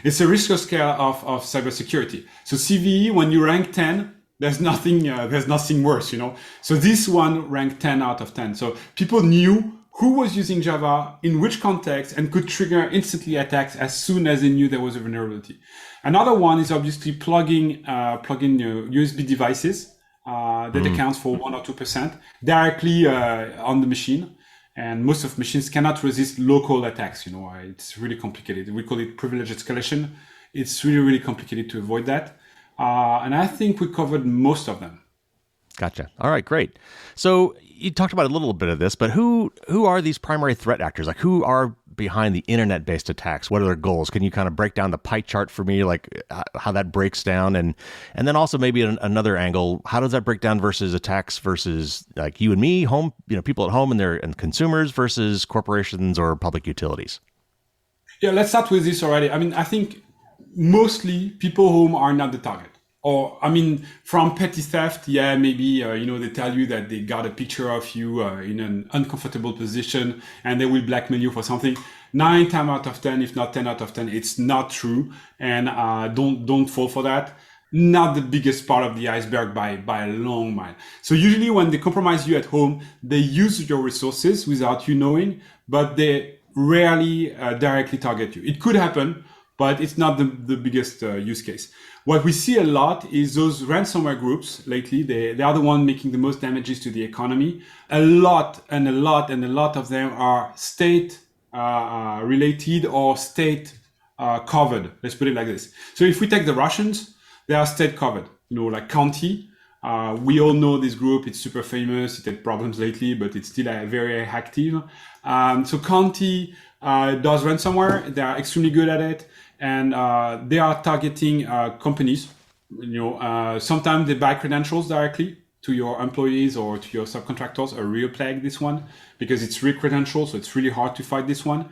It's a Richter scale of cybersecurity. So CVE, when you rank 10, there's nothing worse, So this one ranked 10 out of 10. So people knew who was using Java, in which context, and could trigger instantly attacks as soon as they knew there was a vulnerability. Another one is obviously plugging USB devices that accounts for 1 or 2% directly on the machine. And most of machines cannot resist local attacks. It's really complicated. We call it privilege escalation. It's really, really complicated to avoid that. And I think we covered most of them. Gotcha. All right, great. So you talked about a little bit of this, but who are these primary threat actors? Like, who are behind the internet-based attacks? What are their goals? Can you kind of break down the pie chart for me, like how that breaks down? And then also maybe another angle, how does that break down versus attacks versus like you and me, home, people at home and consumers versus corporations or public utilities? Yeah, let's start with this already. I think mostly people home are not the target. Or, from petty theft, yeah, maybe, they tell you that they got a picture of you in an uncomfortable position and they will blackmail you for something. 9 times out of 10, if not 10 out of 10, it's not true. And don't fall for that. Not the biggest part of the iceberg by a long mile. So usually when they compromise you at home, they use your resources without you knowing, but they rarely directly target you. It could happen, but it's not the biggest use case. What we see a lot is those ransomware groups lately. They are the one making the most damages to the economy. A lot of them are state related or state covered. Let's put it like this. So if we take the Russians, they are state covered. Like County. We all know this group. It's super famous. It had problems lately, but it's still very active. So County does ransomware. They are extremely good at it. And they are targeting companies. Sometimes they buy credentials directly to your employees or to your subcontractors. A real plague, this one, because it's real credentials, so it's really hard to fight this one.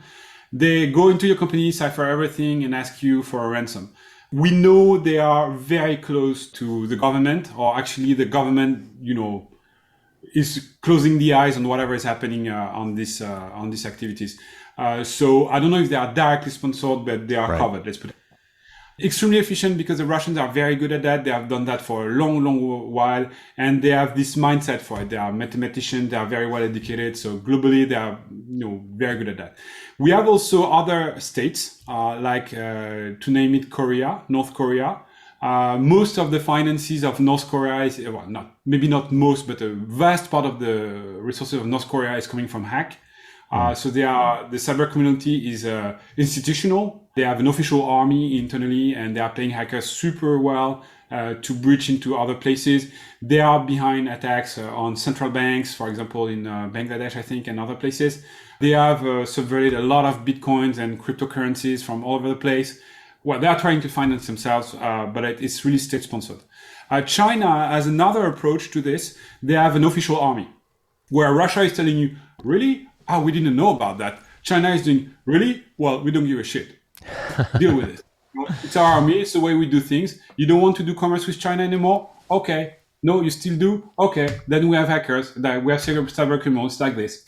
They go into your company, cipher everything, and ask you for a ransom. We know they are very close to the government, or actually the government, is closing the eyes on whatever is happening on these activities. So I don't know if they are directly sponsored, but they are covered. Let's put it. Extremely efficient because the Russians are very good at that. They have done that for a long, long while, and they have this mindset for it. They are mathematicians. They are very well educated. So globally, they are very good at that. We have also other states to name it, North Korea. Most of the finances of North Korea is maybe not most, but a vast part of the resources of North Korea is coming from hack. So the cyber community is institutional. They have an official army internally, and they are playing hackers super well to breach into other places. They are behind attacks on central banks, for example, in Bangladesh, I think, and other places. They have subverted a lot of bitcoins and cryptocurrencies from all over the place. Well, they are trying to finance themselves, but it's really state-sponsored. China has another approach to this. They have an official army, where Russia is telling you, really? Oh, we didn't know about that. China is doing, really? Well, we don't give a shit. Deal with it. It's our army. It's the way we do things. You don't want to do commerce with China anymore? Okay. No, you still do? Okay. Then we have hackers. We have cyber criminals like this,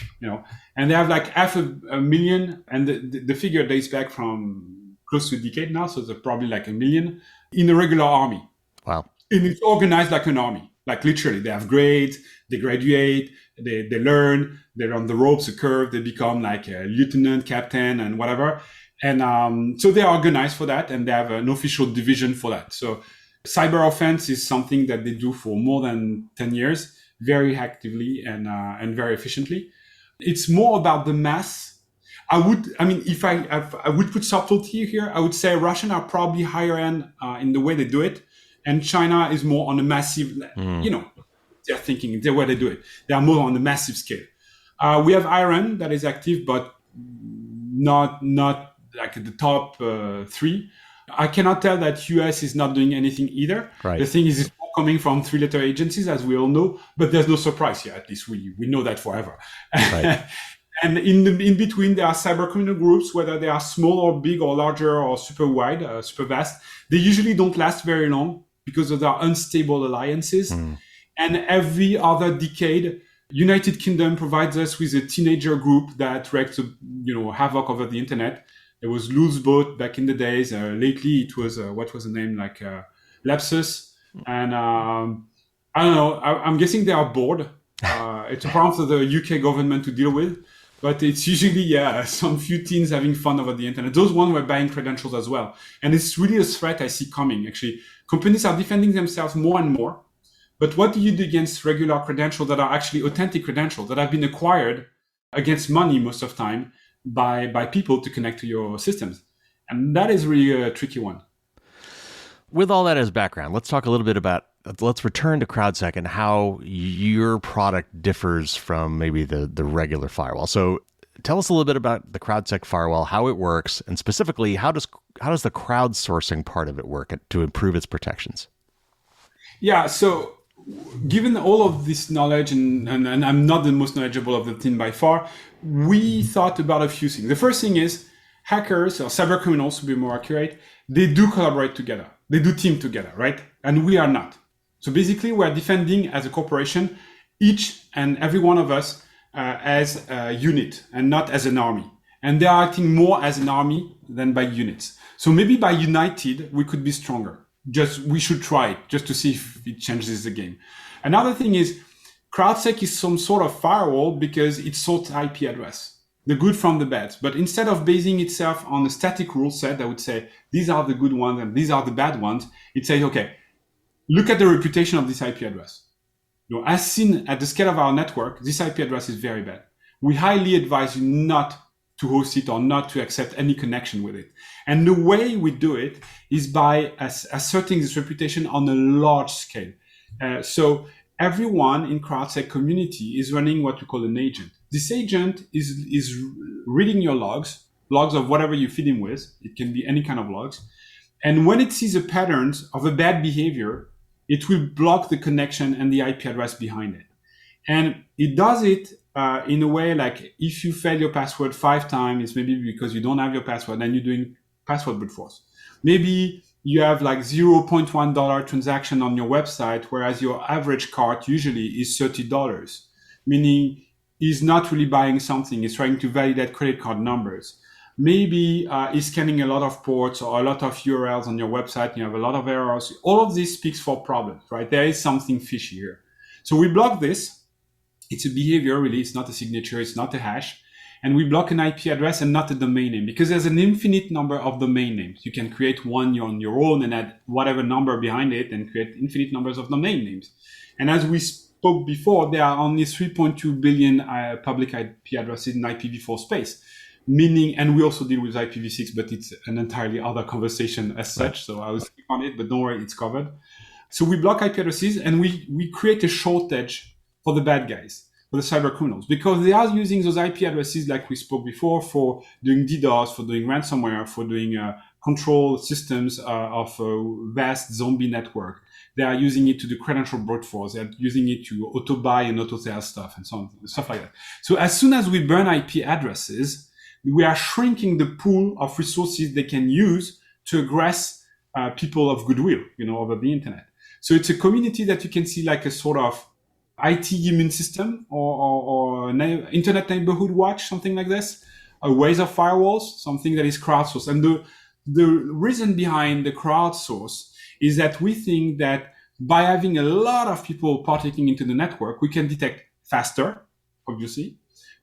And they have like 500,000, and the figure dates back from close to a decade now, so they're probably like 1 million in a regular army. Wow. And it's organized like an army. Like literally, they have grades, they graduate, they learn, they're on the ropes, a curve, they become like a lieutenant, captain, and whatever. And so they are organized for that, and they have an official division for that. So cyber offense is something that they do for more than 10 years, very actively and very efficiently. It's more about the mass. If I would put subtlety here, I would say Russian are probably higher end in the way they do it. And China is more on a massive, they're thinking, the way they do it. They are more on a massive scale. We have Iran that is active, but not like the top 3. I cannot tell that US is not doing anything either. Right. The thing is, it's coming from 3-letter agencies, as we all know, but there's no surprise here. At least we know that forever. Right. And in between, there are cyber criminal groups, whether they are small or big or larger or super wide, super vast. They usually don't last very long because of their unstable alliances. Hmm. And every other decade, United Kingdom provides us with a teenager group that wreaks, havoc over the internet. There was Loose Boat back in the days. Lately, it was what was the name, like Lapsus, and I don't know. I'm guessing they are bored. It's a problem for the UK government to deal with, but it's usually some few teens having fun over the internet. Those ones were buying credentials as well, and it's really a threat I see coming. Actually, companies are defending themselves more and more. But what do you do against regular credentials that are actually authentic credentials that have been acquired against money most of the time by people to connect to your systems? And that is really a tricky one. With all that as background, let's talk a little bit about, let's return to CrowdSec and how your product differs from maybe the regular firewall. So tell us a little bit about the CrowdSec firewall, how it works, and specifically, how does the crowdsourcing part of it work to improve its protections? Yeah, so given all of this knowledge, and I'm not the most knowledgeable of the team by far, we thought about a few things. The first thing is hackers or cyber criminals, to be more accurate, they do collaborate together. They do team together, right? And we are not. So basically, we're defending as a corporation, each and every one of us as a unit and not as an army. And they are acting more as an army than by units. So maybe by united, we could be stronger. We should try it just to see if it changes the game. Another thing is CrowdSec is some sort of firewall because it sorts IP address, the good from the bad. But instead of basing itself on a static rule set that would say, these are the good ones and these are the bad ones, it says, okay, look at the reputation of this IP address. As seen at the scale of our network, this IP address is very bad. We highly advise you not to host it or not to accept any connection with it. And the way we do it is by asserting this reputation on a large scale. So everyone in CrowdSec community is running what we call an agent. This agent is reading your logs of whatever you feed him with. It can be any kind of logs. And when it sees a pattern of a bad behavior, it will block the connection and the IP address behind it. And it does it in a way like if you fail your password 5 times, it's maybe because you don't have your password and you're doing password brute force. Maybe you have like $0.1 transaction on your website, whereas your average cart usually is $30, meaning he's not really buying something. He's trying to validate credit card numbers. Maybe he's scanning a lot of ports or a lot of URLs on your website. And you have a lot of errors. All of this speaks for problems, right? There is something fishy here. So we block this. It's a behavior, really. It's not a signature. It's not a hash. And we block an IP address and not a domain name because there's an infinite number of domain names. You can create one on your own and add whatever number behind it and create infinite numbers of domain names. And as we spoke before, there are only 3.2 billion public IP addresses in IPv4 space, meaning, and we also deal with IPv6, but it's an entirely other conversation as such. So I will speak on it, but don't worry, it's covered. So we block IP addresses and we create a shortage for the bad guys, for the cyber criminals, because they are using those IP addresses, like we spoke before, for doing DDoS, for doing ransomware, for doing control systems of a vast zombie network. They are using it to do credential brute force. They're using it to auto-buy and auto-sell stuff and so on, stuff like that. So as soon as we burn IP addresses, we are shrinking the pool of resources they can use to aggress people of goodwill, over the internet. So it's a community that you can see like a sort of IT immune system or internet neighborhood watch, something like this, a ways of firewalls, something that is crowdsourced. And the reason behind the crowdsource is that we think that by having a lot of people partaking into the network, we can detect faster, obviously.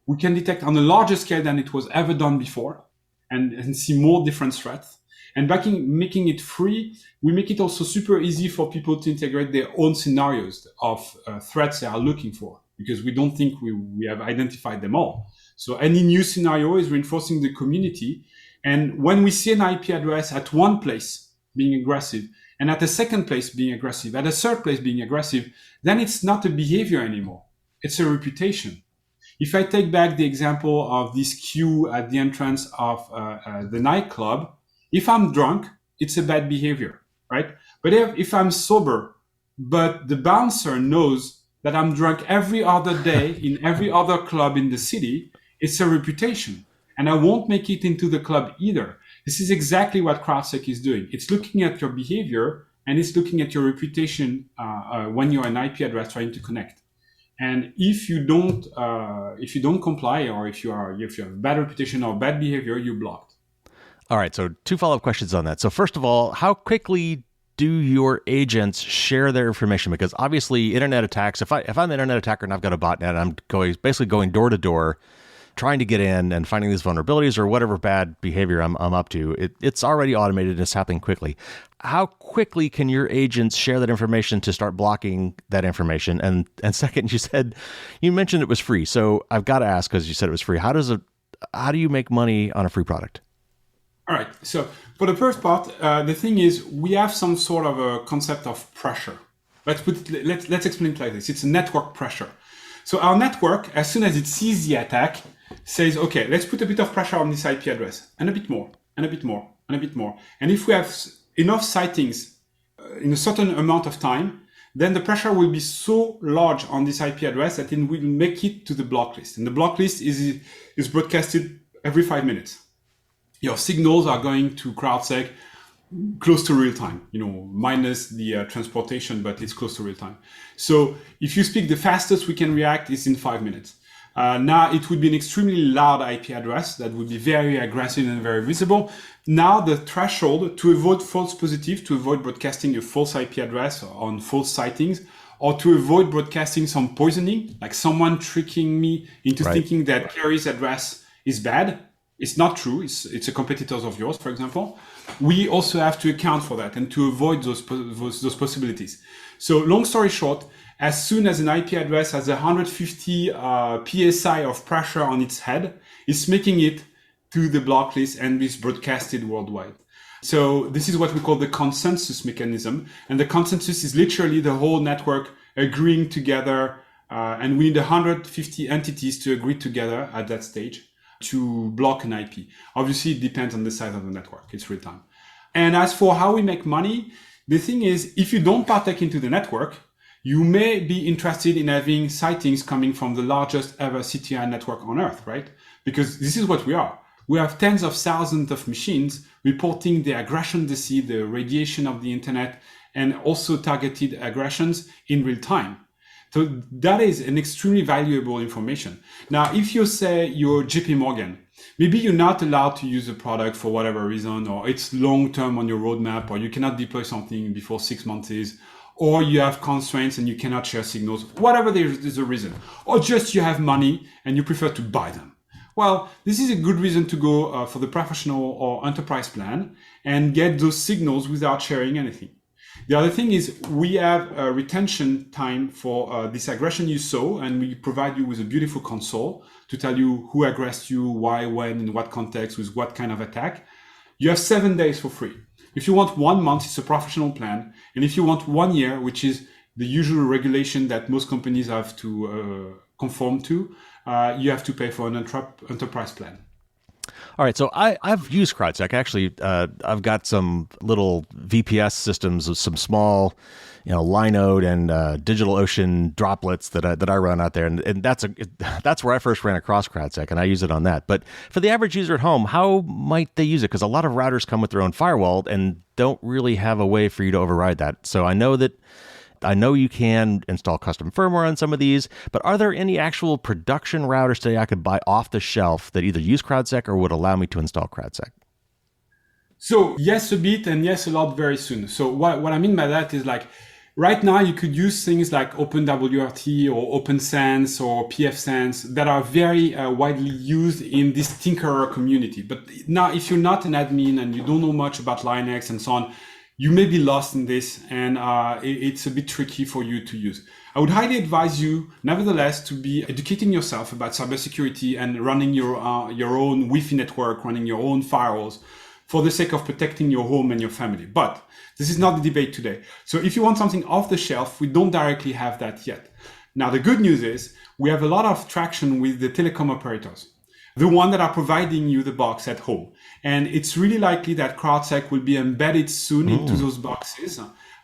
We can detect on a larger scale than it was ever done before and see more different threats. And making it free, we make it also super easy for people to integrate their own scenarios of threats they are looking for, because we don't think we have identified them all. So any new scenario is reinforcing the community. And when we see an IP address at one place being aggressive, and at a second place being aggressive, at a third place being aggressive, then it's not a behavior anymore. It's a reputation. If I take back the example of this queue at the entrance of the nightclub, if I'm drunk, it's a bad behavior, right? But if I'm sober, but the bouncer knows that I'm drunk every other day in every other club in the city, It's a reputation. And I won't make it into the club either. This is exactly what CrowdSec is doing. It's looking at your behavior and it's looking at your reputation when you're an IP address trying to connect. And if you don't comply, or if you have bad reputation or bad behavior, you're blocked. All right, so 2 follow-up questions on that. So first of all, how quickly do your agents share their information? Because obviously internet attacks, if I'm an internet attacker and I've got a botnet and I'm basically going door to door, trying to get in and finding these vulnerabilities or whatever bad behavior I'm up to, it's already automated and it's happening quickly. How quickly can your agents share that information to start blocking that information? And second, you mentioned it was free. So I've got to ask, because you said it was free, how do you make money on a free product? All right. So for the first part, the thing is we have some sort of a concept of pressure. Let's explain it like this. It's a network pressure. So our network, as soon as it sees the attack, says, okay, let's put a bit of pressure on this IP address, and a bit more, and a bit more, and a bit more. And if we have enough sightings in a certain amount of time, then the pressure will be so large on this IP address that it will make it to the block list. And the block list is broadcasted every 5 minutes. Your signals are going to CrowdSec close to real time, minus the transportation, but it's close to real time. So if you speak, the fastest we can react is in 5 minutes. Now it would be an extremely loud IP address that would be very aggressive and very visible. Now the threshold to avoid false positive, to avoid broadcasting a false IP address on false sightings, or to avoid broadcasting some poisoning, like someone tricking me into thinking that Kerry's address is bad. It's not true. It's a competitor of yours, for example. We also have to account for that and to avoid those possibilities. So long story short, as soon as an IP address has 150 PSI of pressure on its head, it's making it to the block list and is broadcasted worldwide. So this is what we call the consensus mechanism. And the consensus is literally the whole network agreeing together. And we need 150 entities to agree together at that stage to block an IP. Obviously, it depends on the size of the network. It's real time. And as for how we make money, the thing is, if you don't partake into the network, you may be interested in having sightings coming from the largest ever CTI network on Earth, right? Because this is what we are. We have tens of thousands of machines reporting the aggression they see, the radiation of the internet, and also targeted aggressions in real time. So that is an extremely valuable information. Now, if you say you're JP Morgan, maybe you're not allowed to use a product for whatever reason, or it's long-term on your roadmap, or you cannot deploy something before 6 months, or you have constraints and you cannot share signals, whatever there's a reason, or just you have money and you prefer to buy them. Well, this is a good reason to go for the professional or enterprise plan and get those signals without sharing anything. The other thing is we have a retention time for this aggression you saw, and we provide you with a beautiful console to tell you who aggressed you, why, when, in what context, with what kind of attack. You have 7 days for free. If you want 1 month, it's a professional plan. And if you want 1 year, which is the usual regulation that most companies have to conform to, you have to pay for an enterprise plan. All right, so I've used CrowdSec. Actually, I've got some little VPS systems, some small, Linode and DigitalOcean droplets that I run out there, and that's where I first ran across CrowdSec, and I use it on that. But for the average user at home, how might they use it? Because a lot of routers come with their own firewall and don't really have a way for you to override that. So I know you can install custom firmware on some of these, but are there any actual production routers today I could buy off the shelf that either use CrowdSec or would allow me to install CrowdSec? So yes, a bit, and yes, a lot very soon. So what I mean by that is, like, right now you could use things like OpenWRT or OpenSense or pfSense that are very widely used in this Tinkerer community. But now, if you're not an admin and you don't know much about Linux and so on, you may be lost in this, and it's a bit tricky for you to use. I would highly advise you, nevertheless, to be educating yourself about cybersecurity and running your own Wi-Fi network, running your own firewalls, for the sake of protecting your home and your family. But this is not the debate today. So if you want something off the shelf, we don't directly have that yet. Now, the good news is we have a lot of traction with the telecom operators, the one that are providing you the box at home. And it's really likely that CrowdSec will be embedded soon into those boxes.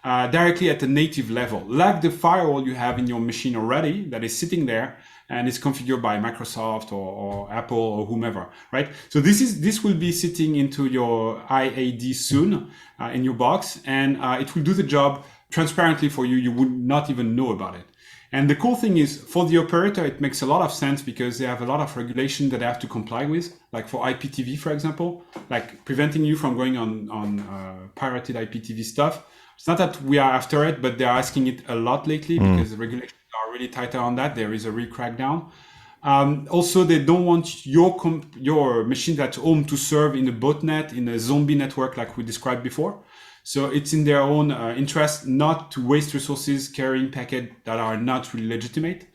directly at the native level, like the firewall you have in your machine already that is sitting there and is configured by Microsoft or Apple or whomever, right? So this will be sitting into your IAD soon in your box, and it will do the job transparently for you. You would not even know about it. And the cool thing is, for the operator, it makes a lot of sense because they have a lot of regulation that they have to comply with, like for IPTV, for example, like preventing you from going on pirated IPTV stuff. It's not that we are after it, but they're asking it a lot lately because the regulations are really tighter on that. There is a real crackdown. Also, they don't want your machine at home to serve in a botnet, in a zombie network like we described before. So it's in their own interest not to waste resources carrying packets that are not really legitimate.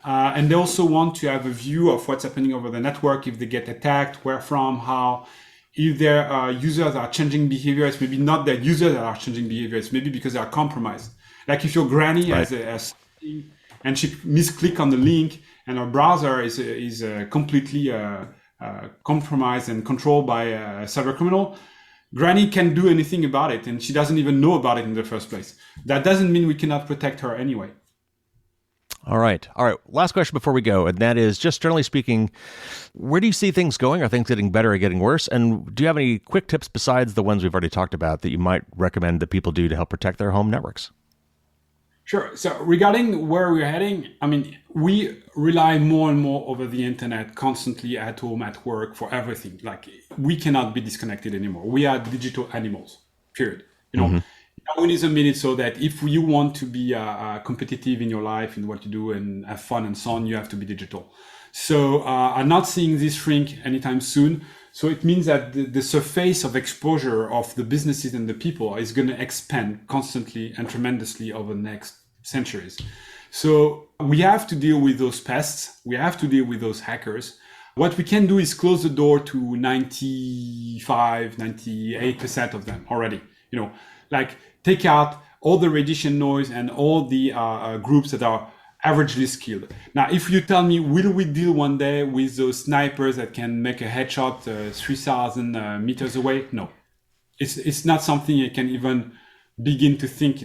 And they also want to have a view of what's happening over the network, if they get attacked, where from, how. If their users are changing behavior, it's maybe not their users that are changing behavior, it's maybe because they are compromised. Like if your granny has something and she misclick on the link and her browser is completely compromised and controlled by a cyber criminal, Granny can't do anything about it, and she doesn't even know about it in the first place. That doesn't mean we cannot protect her anyway. All right. Last question before we go, and that is, just generally speaking, where do you see things going? Are things getting better or getting worse? And do you have any quick tips besides the ones we've already talked about that you might recommend that people do to help protect their home networks? Sure. So regarding where we're heading, I mean, we rely more and more over the internet constantly at home, at work, for everything. Like, we cannot be disconnected anymore. We are digital animals, period. You know, Darwinism made it so that if you want to be competitive in your life, in what you do and have fun and so on, you have to be digital. So I'm not seeing this shrink anytime soon. So it means that the surface of exposure of the businesses and the people is going to expand constantly and tremendously over the next centuries. So we have to deal with those pests. We have to deal with those hackers. What we can do is close the door to 95, 98% of them already. You know, like take out all the radiation noise and all the groups that are averagely skilled. Now, if you tell me, will we deal one day with those snipers that can make a headshot 3,000 meters away? No, it's not something you can even begin to think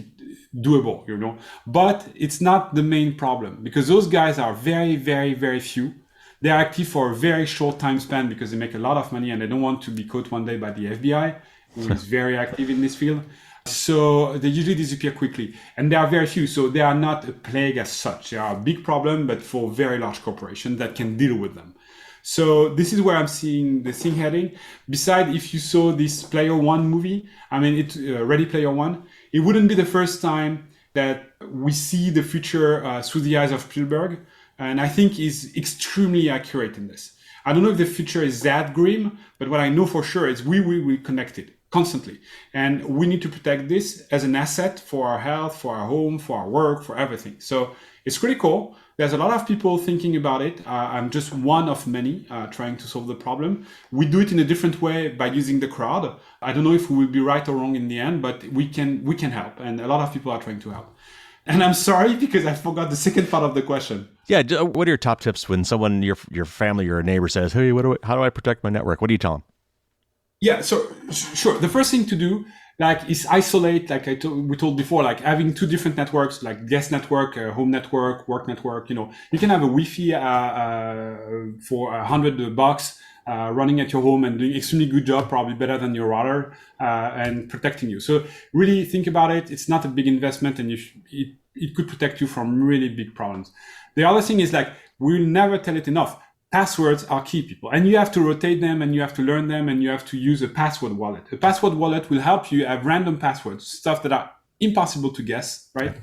doable, you know. But it's not the main problem because those guys are very, very, very few. They're active for a very short time span because they make a lot of money and they don't want to be caught one day by the FBI, who is very active in this field. So they usually disappear quickly, and they are very few. So they are not a plague as such. They are a big problem, but for very large corporations that can deal with them. So this is where I'm seeing the thing heading. Besides, if you saw this Player One movie, I mean, it's Ready Player One, it wouldn't be the first time that we see the future through the eyes of Spielberg. And I think is extremely accurate in this. I don't know if the future is that grim, but what I know for sure is we will be connected constantly. And we need to protect this as an asset for our health, for our home, for our work, for everything. So it's critical. There's a lot of people thinking about it. I'm just one of many trying to solve the problem. We do it in a different way by using the crowd. I don't know if we will be right or wrong in the end, but we can help. And a lot of people are trying to help. And I'm sorry because I forgot the second part of the question. Yeah, what are your top tips when someone, your family or a neighbor says, "Hey, how do I protect my network?" What do you tell them? Yeah, so sure. The first thing to do, like, is isolate. Like we told before, like having two different networks, like guest network, home network, work network. You know, you can have a Wi-Fi for $100 running at your home and doing extremely good job, probably better than your router, and protecting you. So really think about it. It's not a big investment, and it could protect you from really big problems. The other thing is, like, we'll never tell it enough. Passwords are key, people, and you have to rotate them and you have to learn them and you have to use a password wallet. A password wallet will help you have random passwords, stuff that are impossible to guess, right?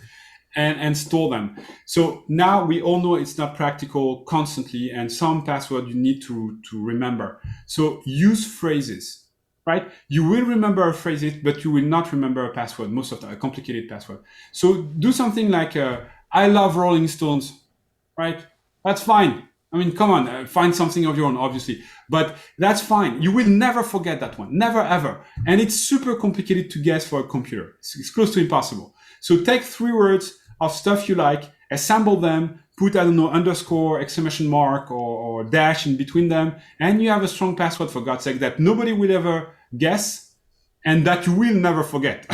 And store them. So now we all know it's not practical constantly, and some password you need to remember. So use phrases, right? You will remember a phrase, but you will not remember a password, most of the time, a complicated password. So do something like, I love Rolling Stones, right? That's fine. I mean, come on, find something of your own, obviously, but that's fine. You will never forget that one, never, ever. And it's super complicated to guess for a computer. It's close to impossible. So take 3 words of stuff you like, assemble them, put, I don't know, underscore, exclamation mark, or dash in between them, and you have a strong password, for God's sake, that nobody will ever guess. and that you will never forget,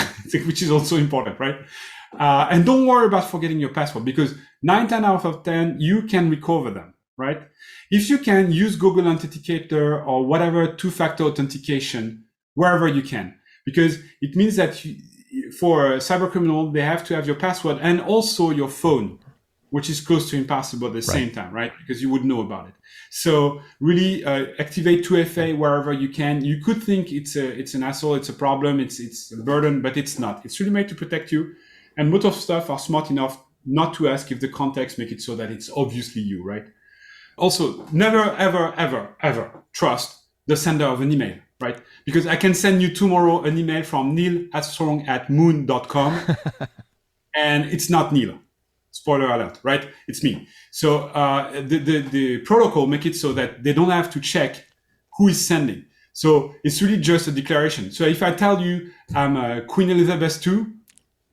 which is also important, right? And don't worry about forgetting your password, because 9 out of 10, you can recover them, right? If you can, use Google Authenticator or whatever two-factor authentication wherever you can, because it means that for a cyber criminal, they have to have your password and also your phone, which is close to impossible at the same time, right? Because you would know about it. So really activate 2FA wherever you can. You could think it's an hassle, it's a problem, it's a burden, but it's not. It's really made to protect you. And most of stuff are smart enough not to ask if the context make it so that it's obviously you, right? Also, never, ever, ever, ever trust the sender of an email, right? Because I can send you tomorrow an email from neil@strong@moon.com and it's not Neil. Spoiler alert, right? It's me. So the protocol make it so that they don't have to check who is sending. So it's really just a declaration. So if I tell you I'm Queen Elizabeth II,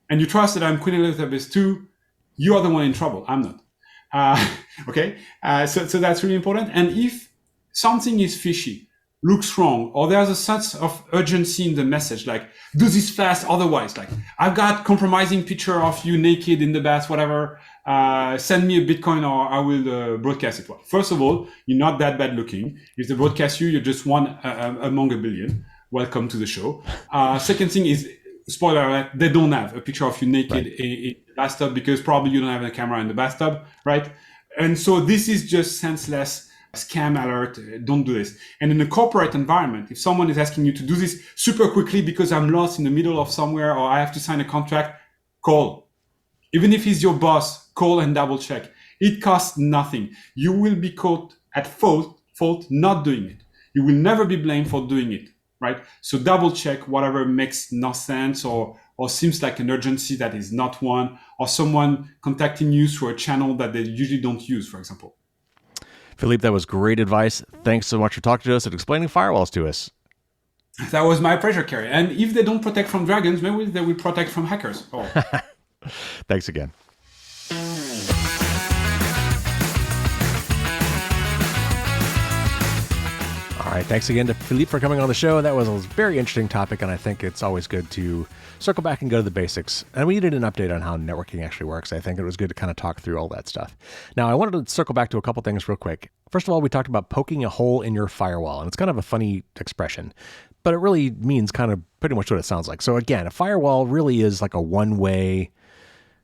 and you trust that I'm Queen Elizabeth II, you are the one in trouble. I'm not. Okay? So that's really important. And if something is fishy, looks wrong, or there's a sense of urgency in the message, like do this fast, otherwise, like I've got compromising picture of you naked in the bath, whatever, send me a Bitcoin or I will broadcast it. Well, first of all, you're not that bad looking. If they broadcast you, you're just one among a billion. Welcome to the show. Second thing is, spoiler alert, they don't have a picture of you naked in the bathtub because probably you don't have a camera in the bathtub, right? And so this is just senseless. Scam alert, don't do this. And in a corporate environment, if someone is asking you to do this super quickly because I'm lost in the middle of somewhere or I have to sign a contract, call. Even if he's your boss, call and double check. It costs nothing. You will be caught at fault not doing it. You will never be blamed for doing it, right? So double check whatever makes no sense or seems like an urgency that is not one, or someone contacting you through a channel that they usually don't use, for example. Philippe, that was great advice. Thanks so much for talking to us and explaining firewalls to us. That was my pleasure, Kerry. And if they don't protect from dragons, maybe they will protect from hackers. Oh. Thanks again. All right, thanks again to Philippe for coming on the show. That was a very interesting topic, and I think it's always good to circle back and go to the basics. And we needed an update on how networking actually works. I think it was good to kind of talk through all that stuff. Now, I wanted to circle back to a couple things real quick. First of all, we talked about poking a hole in your firewall, and it's kind of a funny expression, but it really means kind of pretty much what it sounds like. So again, a firewall really is like a one-way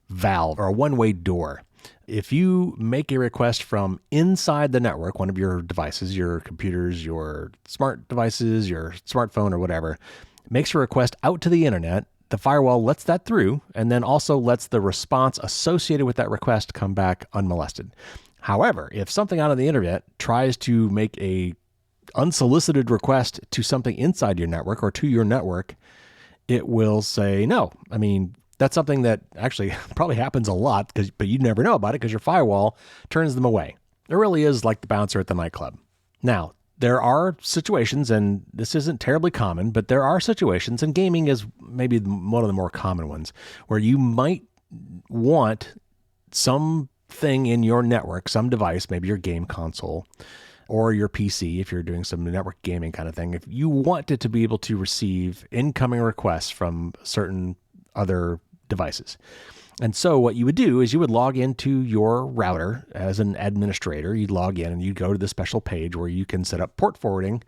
valve or a one-way door. If you make a request from inside the network, one of your devices, your computers, your smart devices, your smartphone or whatever, makes a request out to the internet, the firewall lets that through and then also lets the response associated with that request come back unmolested. However, if something out on the internet tries to make a unsolicited request to something inside your network or to your network, it will say no. I mean, that's something that actually probably happens a lot, but you never know about it because your firewall turns them away. It really is like the bouncer at the nightclub. Now, there are situations, and this isn't terribly common, but there are situations, and gaming is maybe one of the more common ones, where you might want something in your network, some device, maybe your game console or your PC, if you're doing some network gaming kind of thing, if you want it to be able to receive incoming requests from certain other devices. And so what you would do is you would log into your router as an administrator. You'd log in and you'd go to the special page where you can set up port forwarding,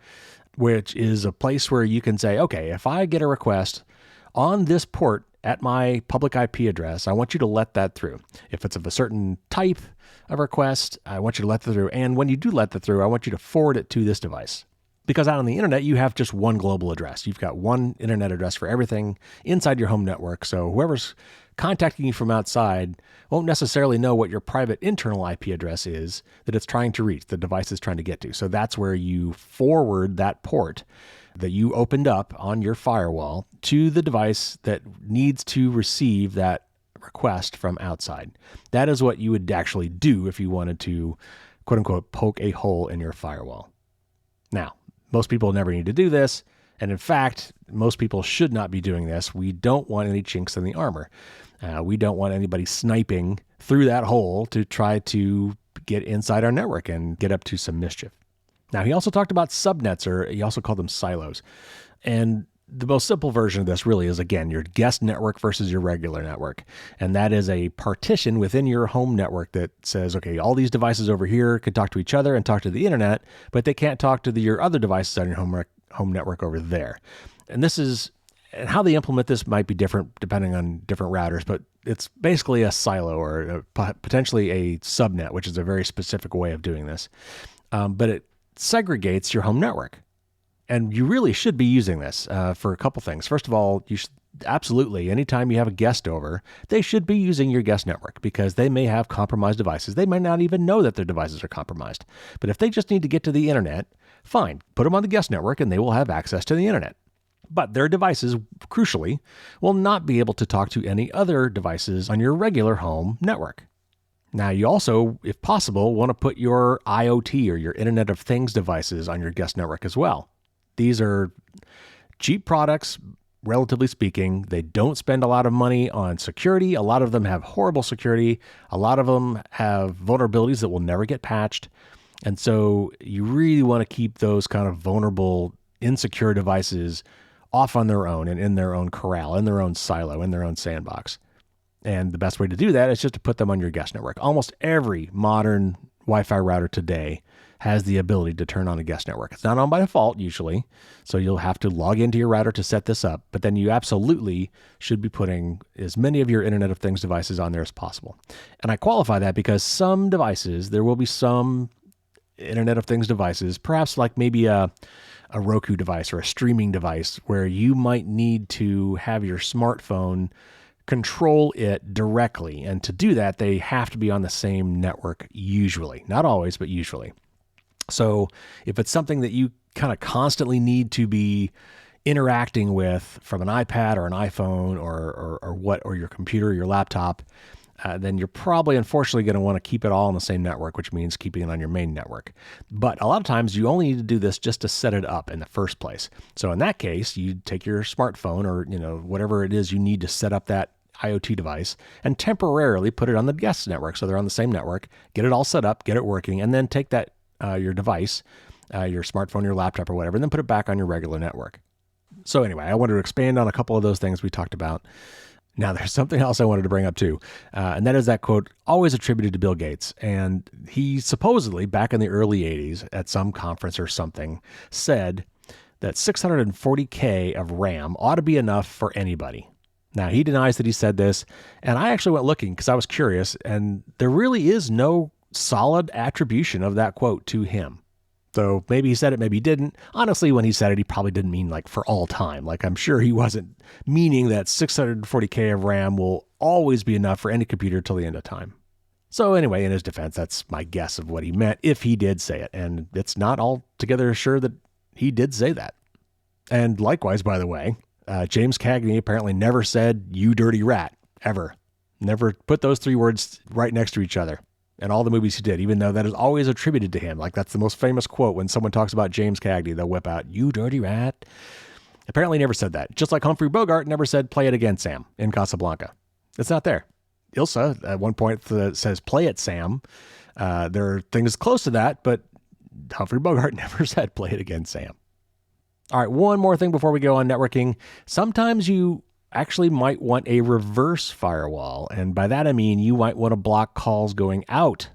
which is a place where you can say, okay, if I get a request on this port at my public IP address, I want you to let that through. If it's of a certain type of request, I want you to let that through. And when you do let that through, I want you to forward it to this device. Because out on the internet, you have just one global address. You've got one internet address for everything inside your home network. So whoever's contacting you from outside won't necessarily know what your private internal IP address is that it's trying to reach, the device is trying to get to. So that's where you forward that port that you opened up on your firewall to the device that needs to receive that request from outside. That is what you would actually do if you wanted to, quote unquote, poke a hole in your firewall. Now, most people never need to do this. And in fact, most people should not be doing this. We don't want any chinks in the armor. We don't want anybody sniping through that hole to try to get inside our network and get up to some mischief. Now, he also talked about subnets, or he also called them silos. And the most simple version of this really is, again, your guest network versus your regular network. And that is a partition within your home network that says, okay, all these devices over here can talk to each other and talk to the internet, but they can't talk to your other devices on your home network over there. And how they implement this might be different depending on different routers, but it's basically a silo or potentially a subnet, which is a very specific way of doing this. But it segregates your home network. And you really should be using this for a couple things. First of all, you should absolutely, anytime you have a guest over, they should be using your guest network because they may have compromised devices. They might not even know that their devices are compromised. But if they just need to get to the internet, fine, put them on the guest network and they will have access to the internet. But their devices, crucially, will not be able to talk to any other devices on your regular home network. Now, you also, if possible, want to put your IoT or your Internet of Things devices on your guest network as well. These are cheap products, relatively speaking. They don't spend a lot of money on security. A lot of them have horrible security. A lot of them have vulnerabilities that will never get patched. And so you really want to keep those kind of vulnerable, insecure devices off on their own and in their own corral, in their own silo, in their own sandbox. And the best way to do that is just to put them on your guest network. Almost every modern Wi-Fi router today has the ability to turn on a guest network. It's not on by default usually, so you'll have to log into your router to set this up, but then you absolutely should be putting as many of your Internet of Things devices on there as possible. And I qualify that because some devices, there will be some Internet of Things devices, perhaps like maybe a Roku device or a streaming device, where you might need to have your smartphone control it directly. And to do that, they have to be on the same network usually. Not always, but usually. So if it's something that you kind of constantly need to be interacting with from an iPad or an iPhone or your computer or your laptop, then you're probably, unfortunately, going to want to keep it all on the same network, which means keeping it on your main network. But a lot of times you only need to do this just to set it up in the first place. So in that case, you take your smartphone or whatever it is you need to set up that IoT device and temporarily put it on the guest network. So they're on the same network, get it all set up, get it working, and then take that your device, your smartphone, your laptop or whatever, and then put it back on your regular network. So anyway, I wanted to expand on a couple of those things we talked about. Now, there's something else I wanted to bring up too, and that is that quote always attributed to Bill Gates. And he supposedly, back in the early 80s at some conference or something, said that 640K of RAM ought to be enough for anybody. Now, he denies that he said this, and I actually went looking because I was curious, and there really is no solid attribution of that quote to him. So maybe he said it, maybe he didn't. Honestly, when he said it, he probably didn't mean like for all time. Like I'm sure he wasn't meaning that 640K of RAM will always be enough for any computer till the end of time. So anyway, in his defense, that's my guess of what he meant if he did say it. And it's not altogether sure that he did say that. And likewise, by the way, James Cagney apparently never said, "You dirty rat," ever. Never put those three words right next to each other. And all the movies he did, even though that is always attributed to him. Like that's the most famous quote when someone talks about James Cagney, they'll whip out, "You dirty rat." Apparently never said that. Just like Humphrey Bogart never said, "Play it again, Sam," in Casablanca. It's not there. Ilsa at one point says, "Play it, Sam." There are things close to that, but Humphrey Bogart never said, "Play it again, Sam." All right, one more thing before we go on networking. Sometimes you actually might want a reverse firewall. And by that, I mean, you might want to block calls going out.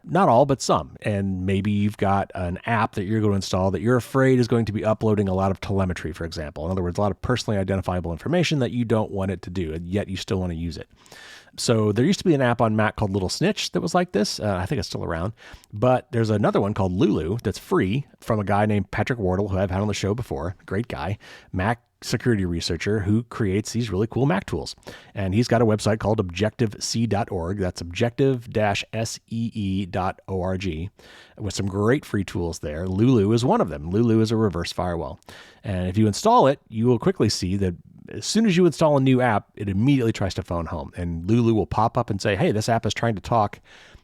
Not all, but some. And maybe you've got an app that you're going to install that you're afraid is going to be uploading a lot of telemetry, for example. In other words, a lot of personally identifiable information that you don't want it to do, and yet you still want to use it. So there used to be an app on Mac called Little Snitch that was like this. I think it's still around. But there's another one called Lulu that's free from a guy named Patrick Wardle, who I've had on the show before. Great guy. Mac security researcher who creates these really cool Mac tools. And he's got a website called objective-c.org. That's objective-see.org with some great free tools there. Lulu is one of them. Lulu is a reverse firewall. And if you install it, you will quickly see that as soon as you install a new app, it immediately tries to phone home. And Lulu will pop up and say, "Hey, this app is trying to talk.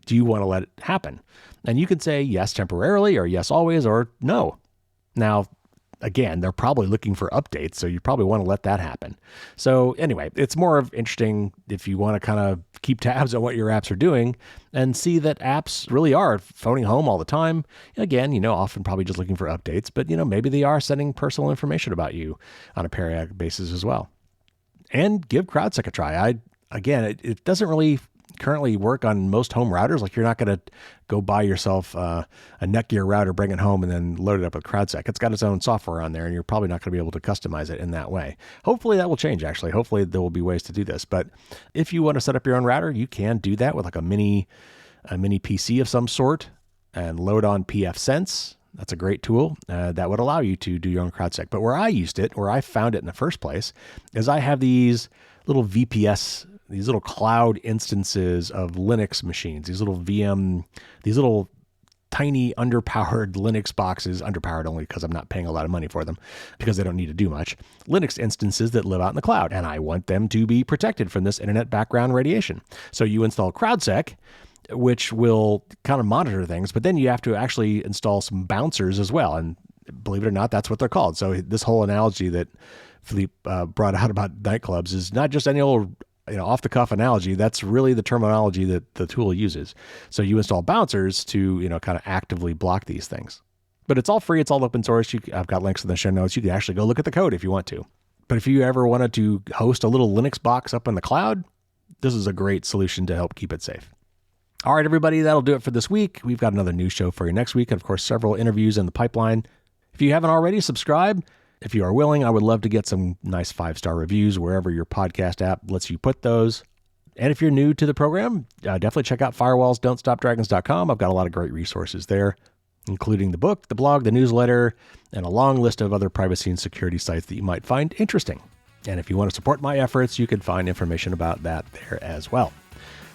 Do you want to let it happen?" And you can say yes temporarily or yes always or no. Now, again, they're probably looking for updates, so you probably want to let that happen. So anyway, it's more of interesting if you want to kind of keep tabs on what your apps are doing and see that apps really are phoning home all the time. Again, often probably just looking for updates, but maybe they are sending personal information about you on a periodic basis as well. And give CrowdSec a try. It doesn't really currently work on most home routers. Like, you're not going to go buy yourself a Netgear router, bring it home, and then load it up with CrowdSec. It's got its own software on there, and you're probably not going to be able to customize it in that way. Hopefully that will change, actually. Hopefully there will be ways to do this. But if you want to set up your own router, you can do that with like a mini PC of some sort and load on pfSense. That's a great tool that would allow you to do your own CrowdSec. But where I found it in the first place, is I have these little VPS, these little cloud instances of Linux machines, these little tiny underpowered Linux boxes, underpowered only because I'm not paying a lot of money for them, because they don't need to do much, Linux instances that live out in the cloud. And I want them to be protected from this internet background radiation. So you install CrowdSec, which will kind of monitor things, but then you have to actually install some bouncers as well. And believe it or not, that's what they're called. So this whole analogy that Philippe brought out about nightclubs is not just any old off-the-cuff analogy. That's really the terminology that the tool uses. So you install bouncers to kind of actively block these things. But it's all free. It's all open source. I've got links in the show notes. You can actually go look at the code if you want to. But if you ever wanted to host a little Linux box up in the cloud, this is a great solution to help keep it safe. All right, everybody, that'll do it for this week. We've got another news show for you next week, and of course, several interviews in the pipeline. If you haven't already, subscribe. If you are willing, I would love to get some nice 5-star reviews wherever your podcast app lets you put those. And if you're new to the program, definitely check out firewalls.don'tstopdragons.com. I've got a lot of great resources there, including the book, the blog, the newsletter, and a long list of other privacy and security sites that you might find interesting. And if you want to support my efforts, you can find information about that there as well.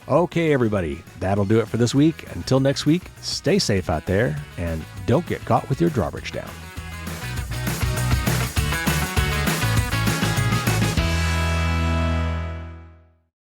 Okay, everybody, that'll do it for this week. Until next week, stay safe out there and don't get caught with your drawbridge down.